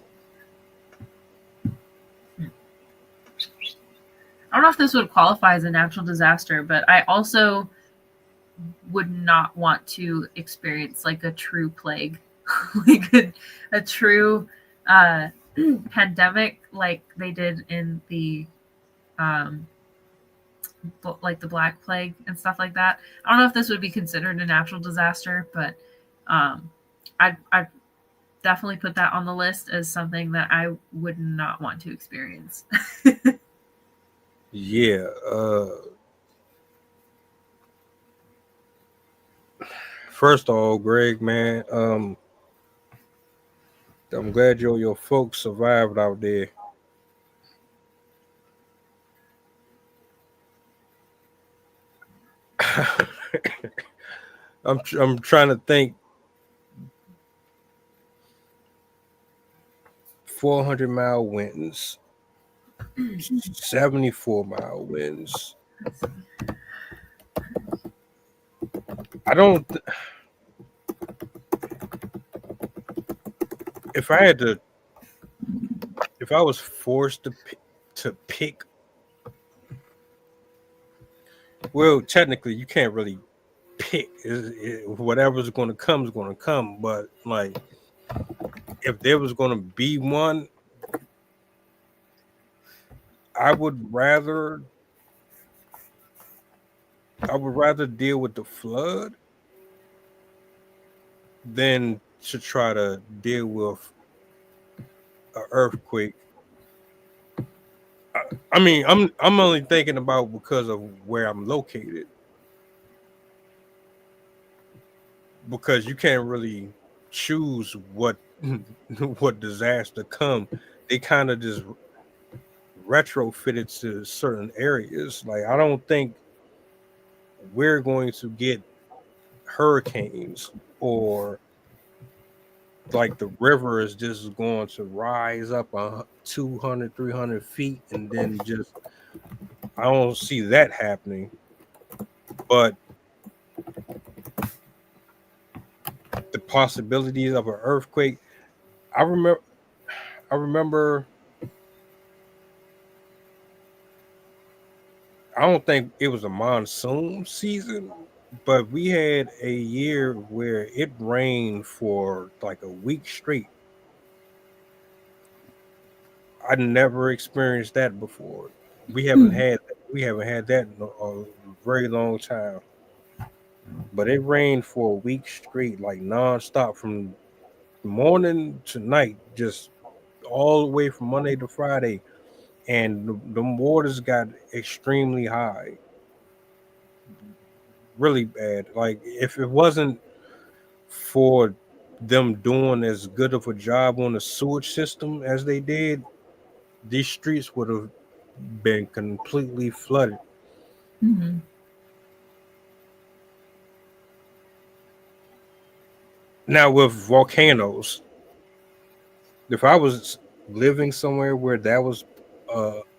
I don't know if this would qualify as a natural disaster, but I also would not want to experience like a true plague, like a true pandemic, like they did in the like the Black Plague and stuff like that. I don't know if this would be considered a natural disaster, but I'd definitely put that on the list as something that I would not want to experience. Yeah. First of all, Greg, man, I'm glad your folks survived out there. I'm trying to think. 400-mile winds, 74-mile winds. I don't. If I was forced to pick, well, technically you can't really pick. Whatever's going to come is going to come. But like, if there was going to be one, I would rather deal with the flood than to try to deal with an earthquake. I mean, I'm only thinking about because of where I'm located, because you can't really choose what disaster come. They kind of just retrofitted to certain areas. Like, I don't think we're going to get hurricanes, or like the river is just going to rise up 200, 300 feet and then just, I don't see that happening. But the possibilities of an earthquake, I remember I don't think it was a monsoon season, but we had a year where it rained for like a week straight. I never experienced that before. We Hmm. haven't had that in a very long time. But it rained for a week straight, like nonstop from morning to night, just all the way from Monday to Friday. And the waters got extremely high, really bad. Like if it wasn't for them doing as good of a job on the sewage system as they did, these streets would have been completely flooded. Hmm. Now with volcanoes, if I was living somewhere where that was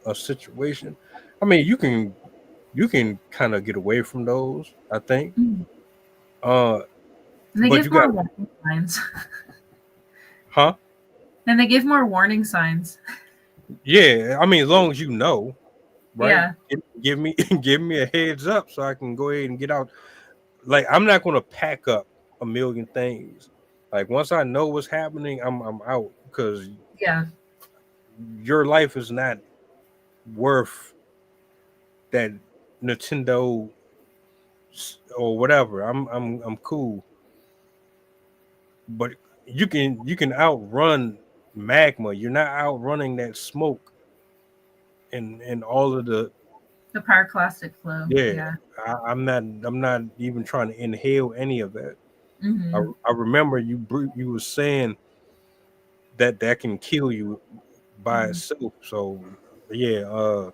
a situation, I mean, you can kind of get away from those, I think. Hmm. Uh, And they but give you more got, warning signs. huh? And they give more warning signs. Yeah, I mean, as long as you know, right? Yeah. Give me give me a heads up so I can go ahead and get out. Like I'm not gonna pack up a million things. Like once I know what's happening, I'm out because Yeah. your life is not worth that Nintendo or whatever. I'm cool, but you can outrun magma. You're not outrunning that smoke and all of the The pyroclastic flow. yeah. Yeah. I'm not even trying to inhale any of that. I, Hmm. I remember you were saying that can kill you by Hmm. itself. So yeah,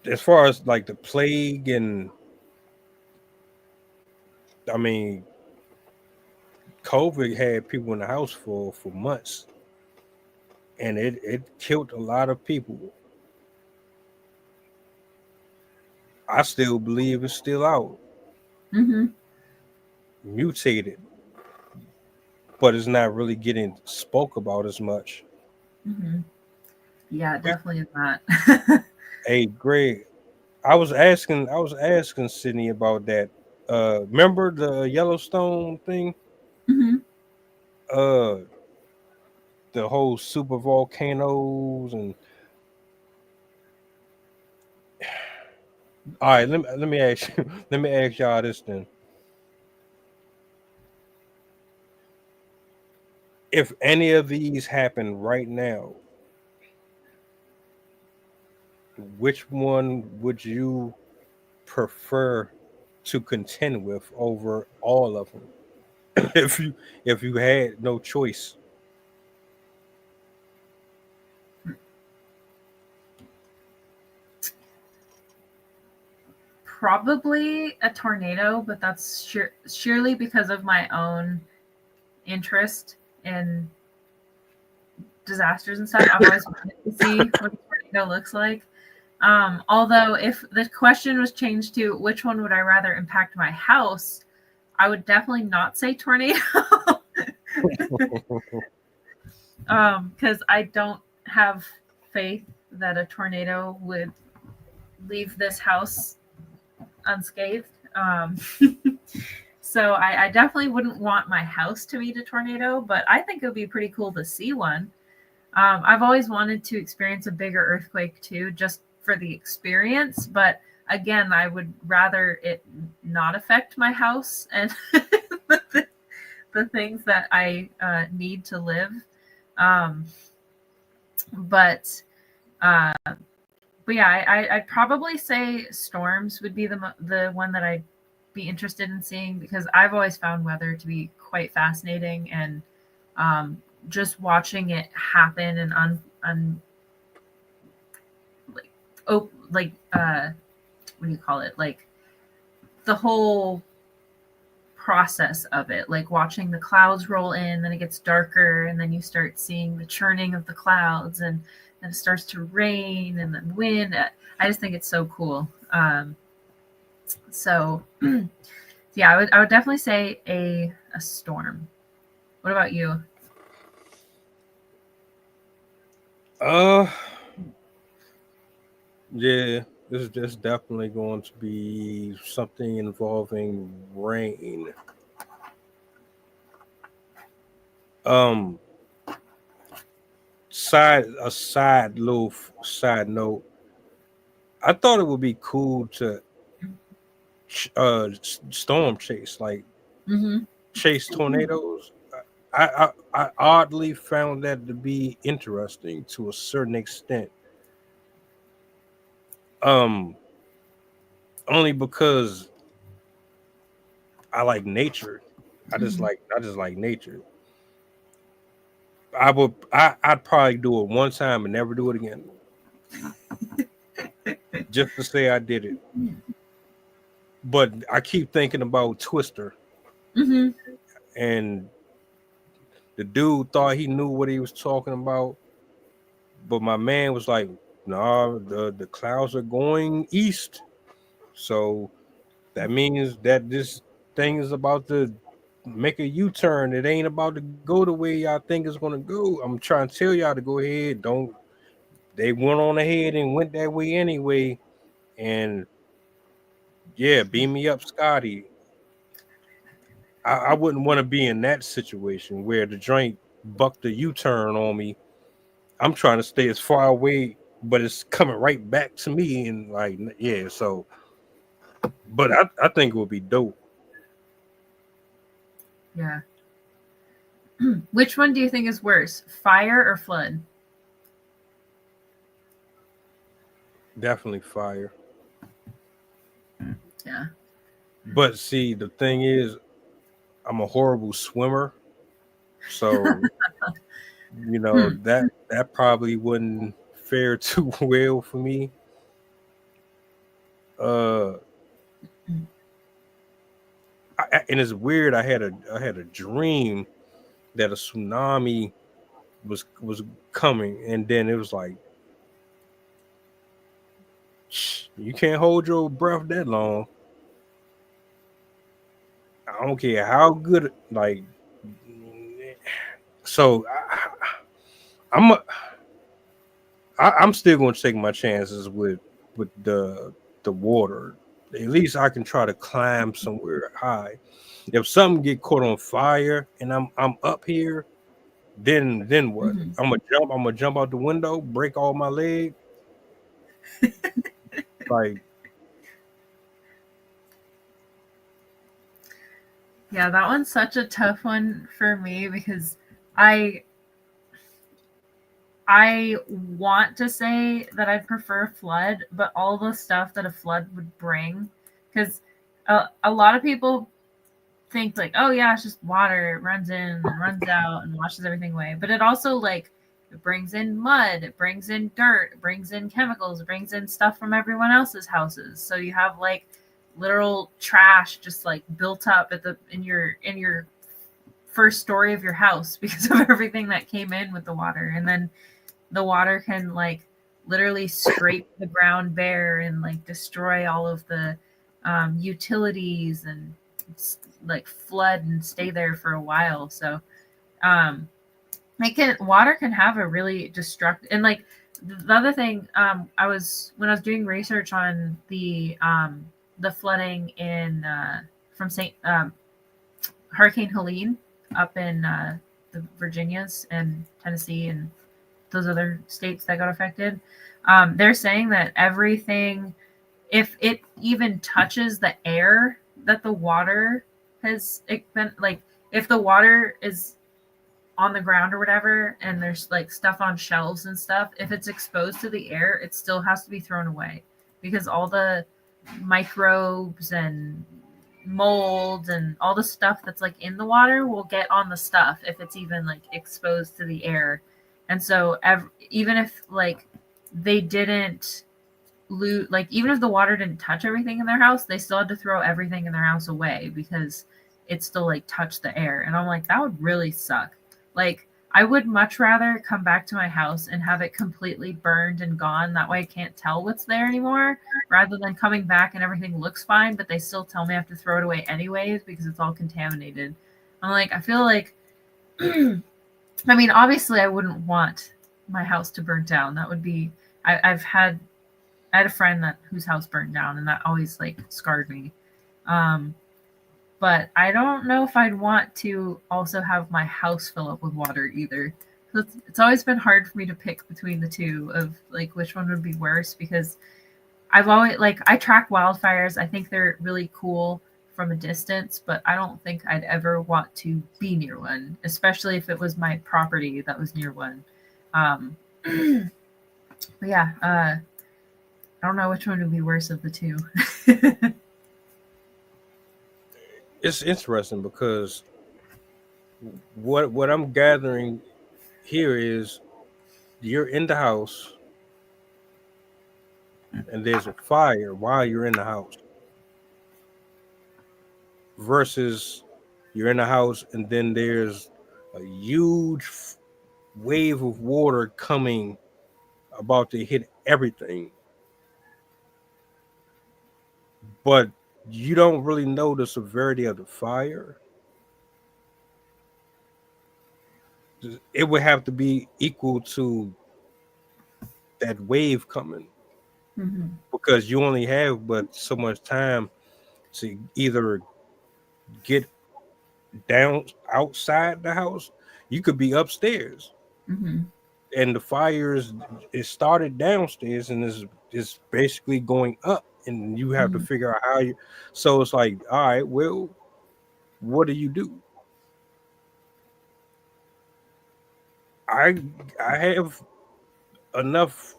as far as like the plague and I mean COVID had people in the house for months and it killed a lot of people. I still believe it's still out, Hmm. mutated, but it's not really getting spoke about as much. Hmm. Yeah, We, definitely is not. hey Greg, I was asking Sydney about that. Remember the Yellowstone thing? Hmm. Uh the whole super volcanoes and all right, let me ask you, let me ask y'all this then. If any of these happen right now, which one would you prefer to contend with over all of them? if you had no choice. Probably a tornado, but that's surely because of my own interest in disasters and stuff. I've always wanted to see what a tornado looks like. Although, if the question was changed to which one would I rather impact my house, I would definitely not say tornado. Because I don't have faith that a tornado would leave this house unscathed. So I definitely wouldn't want my house to meet a tornado, but I think it would be pretty cool to see one. I've always wanted to experience a bigger earthquake too, just for the experience. But again, I would rather it not affect my house and the things that I need to live. Um, but uh, but yeah, I'd probably say storms would be the one that I'd be interested in seeing because I've always found weather to be quite fascinating and just watching it happen and like what do you call it, like the whole process of it, like watching the clouds roll in, then it gets darker and then you start seeing the churning of the clouds and then it starts to rain and then wind. I just think it's so cool. So yeah, I would definitely say a storm. What about you? Uh yeah, this is definitely going to be something involving rain. Um, little side note. I thought it would be cool to storm chase, like Mm-hmm. chase tornadoes. I oddly found that to be interesting to a certain extent. Um, Only because I like nature. I just like nature. I'd probably do it one time and never do it again. Just to say I did it. But I keep thinking about Twister, Mm-hmm. and the dude thought he knew what he was talking about, but my man was like, "Nah, the clouds are going east, so that means that this thing is about to make a U-turn. It ain't about to go the way y'all think it's gonna go. I'm trying to tell y'all to go ahead. Don't." They went on ahead and went that way anyway, and yeah, beam me up, Scotty. I wouldn't want to be in that situation where the joint bucked a U-turn on me. I'm trying to stay as far away, but it's coming right back to me, and like, yeah. So, but I think it would be dope. Yeah. Which one do you think is worse, fire or flood? Definitely fire. Yeah. But see, the thing is, I'm a horrible swimmer, so you know that probably wouldn't fare too well for me. And it's weird. I had a dream that a tsunami was coming, and then it was like, you can't hold your breath that long. I don't care how good, like. So I'm still going to take my chances with the water. At least I can try to climb somewhere high. If something get caught on fire and I'm up here, then what? Mhm. I'm gonna jump out the window, break all my leg. Like, Yeah, that one's such a tough one for me because I want to say that I prefer flood, but all the stuff that a flood would bring, because a lot of people think like, oh yeah, it's just water, it runs in and runs out and washes everything away. But it also like it brings in mud, it brings in dirt, it brings in chemicals, it brings in stuff from everyone else's houses. So you have like literal trash just like built up at in your first story of your house because of everything that came in with the water. And then the water can like literally scrape the ground bare and like destroy all of the utilities and like flood and stay there for a while. So water can have a really destructive, and like the other thing, when I was doing research on the flooding in from Hurricane Helene up in the Virginias and Tennessee and those other states that got affected, they're saying that everything, if it even touches the air that the water has been, like if the water is on the ground or whatever and there's like stuff on shelves and stuff, if it's exposed to the air, it still has to be thrown away because all the microbes and mold and all the stuff that's like in the water will get on the stuff if it's even like exposed to the air. And so even if like they didn't like even if the water didn't touch everything in their house, they still had to throw everything in their house away because it still like touched the air. And I'm like, that would really suck. Like I would much rather come back to my house and have it completely burned and gone. That way I can't tell what's there anymore, rather than coming back and everything looks fine, but they still tell me I have to throw it away anyways because it's all contaminated. I'm like, I feel like I mean, obviously I wouldn't want my house to burn down. That would be I had a friend whose house burned down and that always like scarred me. but I don't know if I'd want to also have my house fill up with water either. So it's always been hard for me to pick between the two of like which one would be worse, because I've always I track wildfires. I think they're really cool from a distance, but I don't think I'd ever want to be near one, especially if it was my property that was near one. But yeah, I don't know which one would be worse of the two. It's interesting because what I'm gathering here is you're in the house and there's a fire while you're in the house, versus you're in the house and then there's a huge wave of water coming, about to hit everything, but you don't really know the severity of the fire. It would have to be equal to that wave coming, because you only have but so much time to either get down outside the house. You could be upstairs, and the fire it started downstairs and is basically going up, and you have to figure out how you. So it's like, all right, well, what do you do? I have enough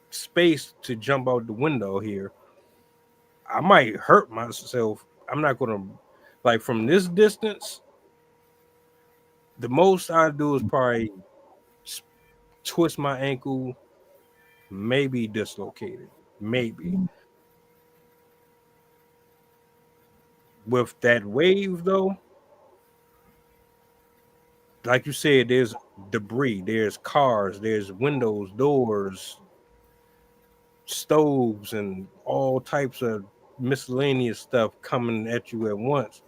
space to jump out the window here. I might hurt myself. I'm not gonna, like, from this distance. The most I do is probably twist my ankle, maybe dislocate it, maybe. With that wave, though, like you said, there's debris, there's cars, there's windows, doors, stoves, and all types of miscellaneous stuff coming at you at once.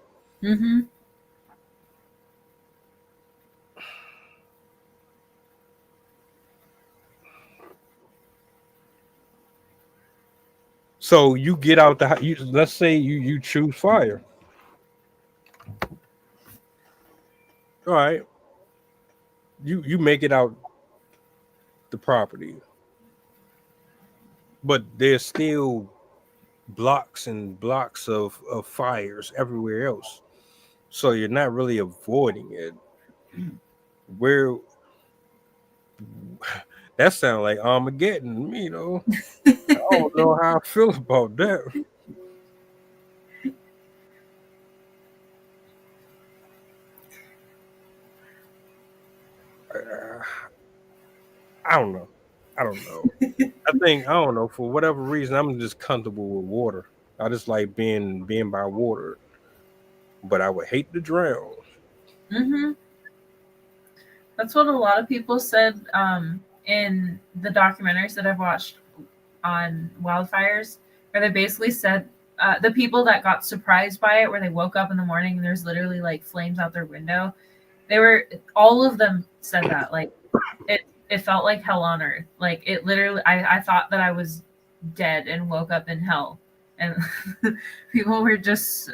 So you get out the house. Let's say you choose fire. All right. You make it out the property, but there's still blocks and blocks of fires everywhere else. So you're not really avoiding it. Where that sounds like Armageddon, you know. I don't know how I feel about that. I don't know. I don't know. For whatever reason, I'm just comfortable with water. I just like being by water. But I would hate to drown. That's what a lot of people said in the documentaries that I've watched on wildfires, where they basically said the people that got surprised by it, where they woke up in the morning and there's literally like flames out their window, all of them said that, like, it felt like hell on earth. Like, it literally, I thought that I was dead and woke up in hell. And people were just,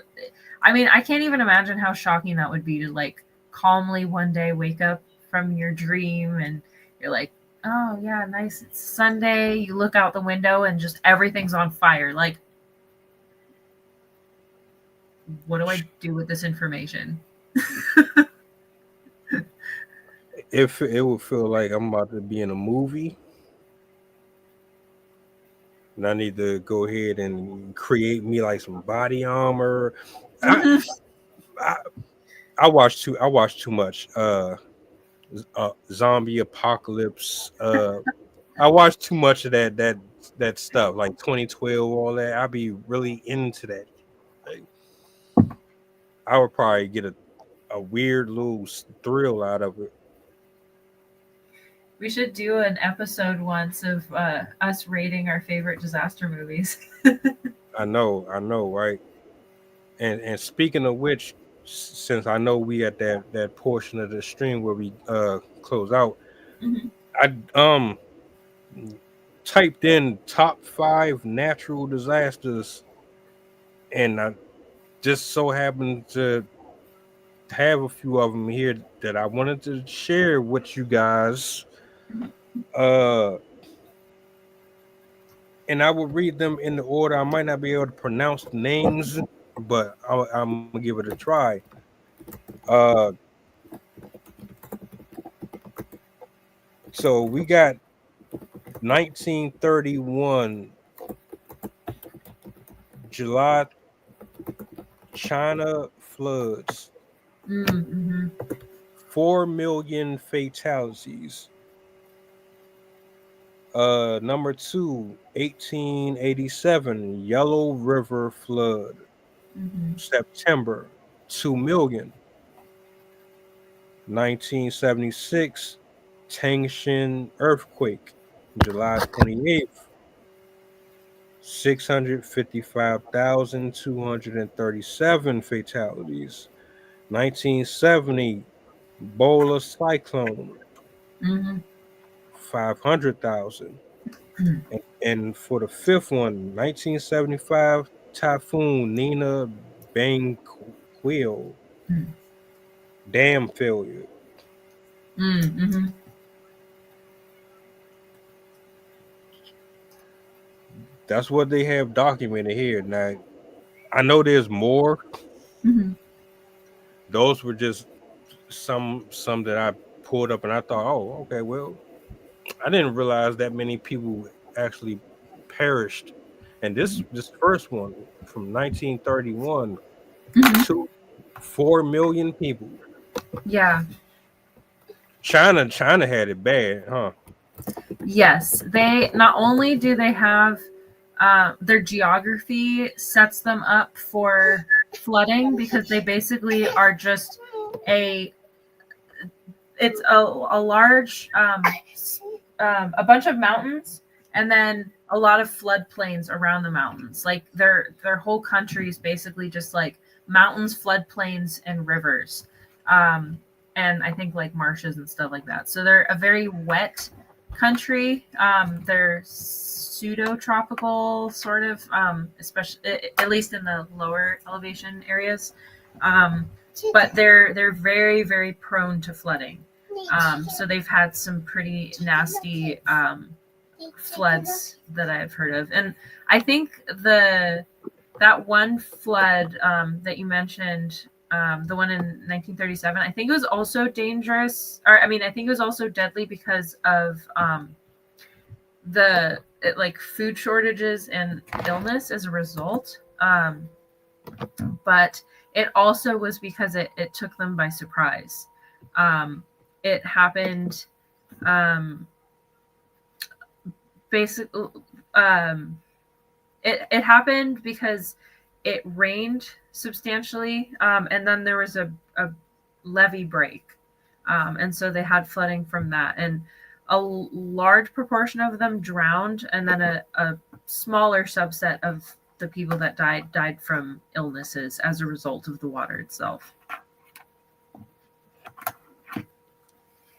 I mean, I can't even imagine how shocking that would be to, like, calmly one day wake up from your dream and you're like, oh yeah, nice, it's Sunday. You look out the window and just everything's on fire. Like, what do I do with this information? If it would feel like I'm about to be in a movie, and I need to go ahead and create me like some body armor. I watch too much zombie apocalypse. I watch too much of that stuff, like 2012, all that. I'd be really into that. Like, I would probably get a weird little thrill out of it. We should do an episode once of us rating our favorite disaster movies. I know, right? And speaking of which, since I know we at that portion of the stream where we close out, I typed in top 5 natural disasters, and just so happened to have a few of them here that I wanted to share with you guys. And I will read them in the order. I might not be able to pronounce the names, but I'm gonna give it a try. So we got 1931 July China floods. 4 million fatalities. Number 2, 1887 Yellow River flood. September, 2 million. 1976 Tangshan earthquake, July 28th. 655,237 fatalities. 1970 Bola cyclone, 500,000. And for the fifth one, 1975 typhoon Nina Bangquil, dam failure. That's what they have documented here. Now, I know there's more. Those were just some that I pulled up, and I thought, oh, okay, well, I didn't realize that many people actually perished. And this first one from 1931 to 4 million people. Yeah. China had it bad, huh? Yes, they not only do they have their geography sets them up for flooding, because they basically are just a large a bunch of mountains and then a lot of floodplains around the mountains. Like their whole country is basically just like mountains, floodplains, and rivers, and I think like marshes and stuff like that. So they're a very wet country. They're pseudo-tropical, sort of, especially at least in the lower elevation areas. But they're very, very prone to flooding. So they've had some pretty nasty floods that I've heard of. And I think that one flood that you mentioned, the one in 1937, I think it was also dangerous. Or I think it was also deadly because of like food shortages and illness as a result. But it also was because it took them by surprise. It happened basically it happened because it rained substantially, and then there was a levee break, and so they had flooding from that, and a large proportion of them drowned, and then a smaller subset of the people that died from illnesses as a result of the water itself.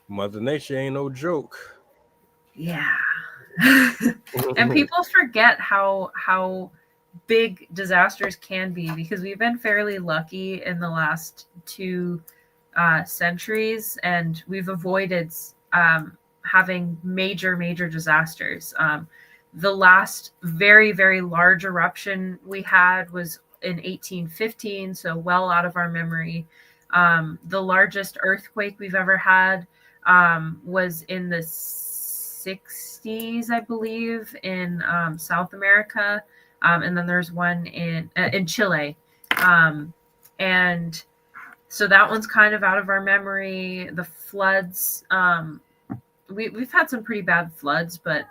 Mother Nature ain't no joke. Yeah. And people forget how big disasters can be, because we've been fairly lucky in the last 2 centuries, and we've avoided having major disasters. The last very, very large eruption we had was in 1815, so well out of our memory. The largest earthquake we've ever had was in the 60s, I believe, in South America, and then there's one in Chile, and so that one's kind of out of our memory. The floods, we've had some pretty bad floods, but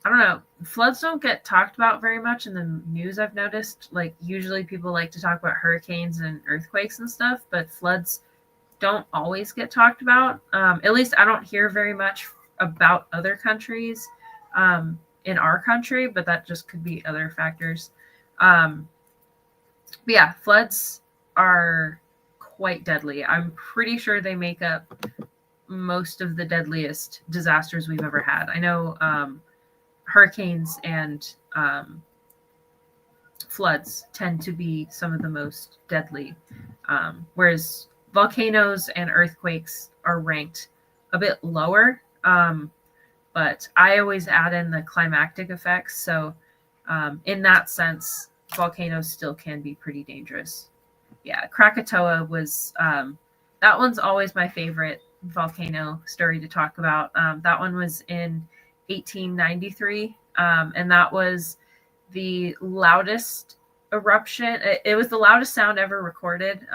I don't know. Floods don't get talked about very much in the news, I've noticed. Like, usually people like to talk about hurricanes and earthquakes and stuff, but floods don't always get talked about. At least I don't hear very much about other countries in our country, but that just could be other factors. But yeah, floods are quite deadly. I'm pretty sure they make up most of the deadliest disasters we've ever had. I know hurricanes and floods tend to be some of the most deadly, whereas volcanoes and earthquakes are ranked a bit lower. But I always add in the climactic effects. So in that sense, volcanoes still can be pretty dangerous. Yeah, Krakatoa was, that one's always my favorite volcano story to talk about. That one was in 1893, and that was the loudest eruption. It was the loudest sound ever recorded,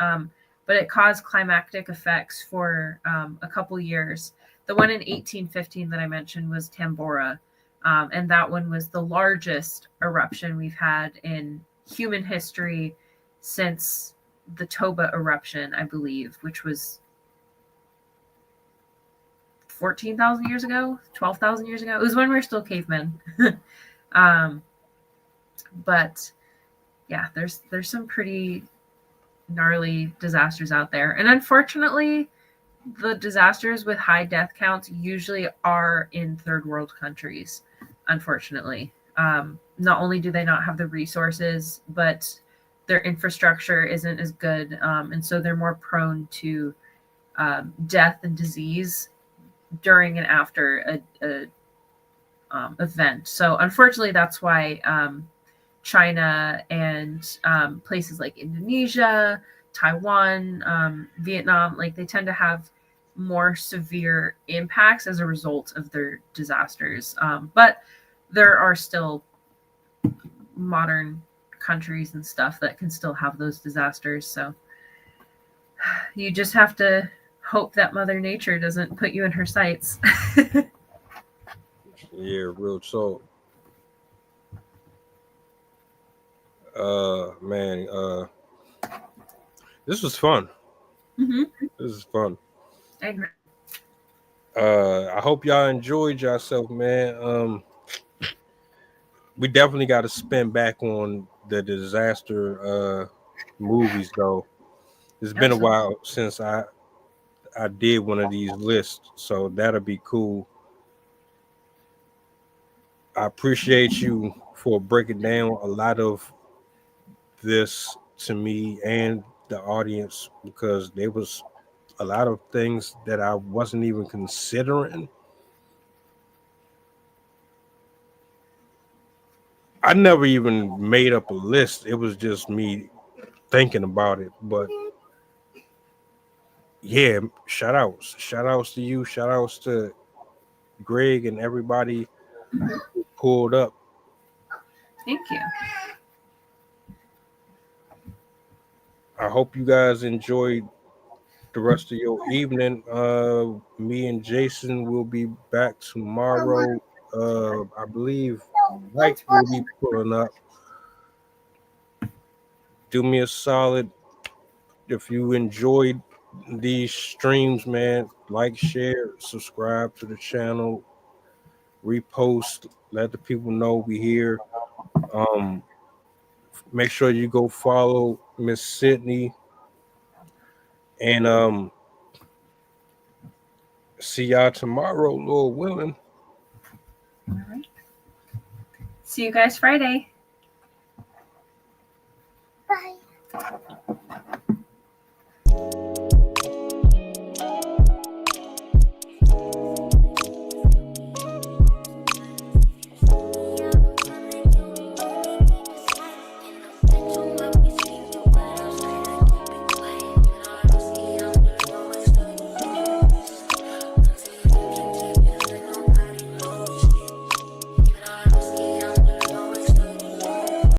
but it caused climactic effects for a couple years. The one in 1815 that I mentioned was Tambora, and that one was the largest eruption we've had in human history since the Toba eruption, I believe, which was 14,000 years ago, 12,000 years ago. It was when we were still cavemen. But yeah, there's some pretty gnarly disasters out there. And unfortunately, the disasters with high death counts usually are in third world countries, unfortunately. Not only do they not have the resources, but their infrastructure isn't as good. And so they're more prone to death and disease during and after a event. So unfortunately, that's why China and places like Indonesia, Taiwan, Vietnam, like they tend to have more severe impacts as a result of their disasters. But there are still modern countries and stuff that can still have those disasters. So you just have to hope that Mother Nature doesn't put you in her sights. Yeah, real talk. Man, this was fun. Mm-hmm. This is fun. I agree. I hope y'all enjoyed yourself, man. We definitely got to spin back on the disaster movies, though. It's been a while since I did one of these lists, so that'll be cool. I appreciate you for breaking down a lot of this to me and the audience, because there was a lot of things that I wasn't even considering. I never even made up a list. It was just me thinking about it. But yeah, shout outs to you, shout outs to Greg and everybody who pulled up. Thank you. I hope you guys enjoyed the rest of your evening. Me and Jason will be back tomorrow. I believe Mike will be pulling up. Do me a solid. If you enjoyed these streams, man, like, share, subscribe to the channel, repost, let the people know we here. Make sure you go follow Miss Sydney, and see y'all tomorrow, Lord willing. All right. See you guys Friday. Bye.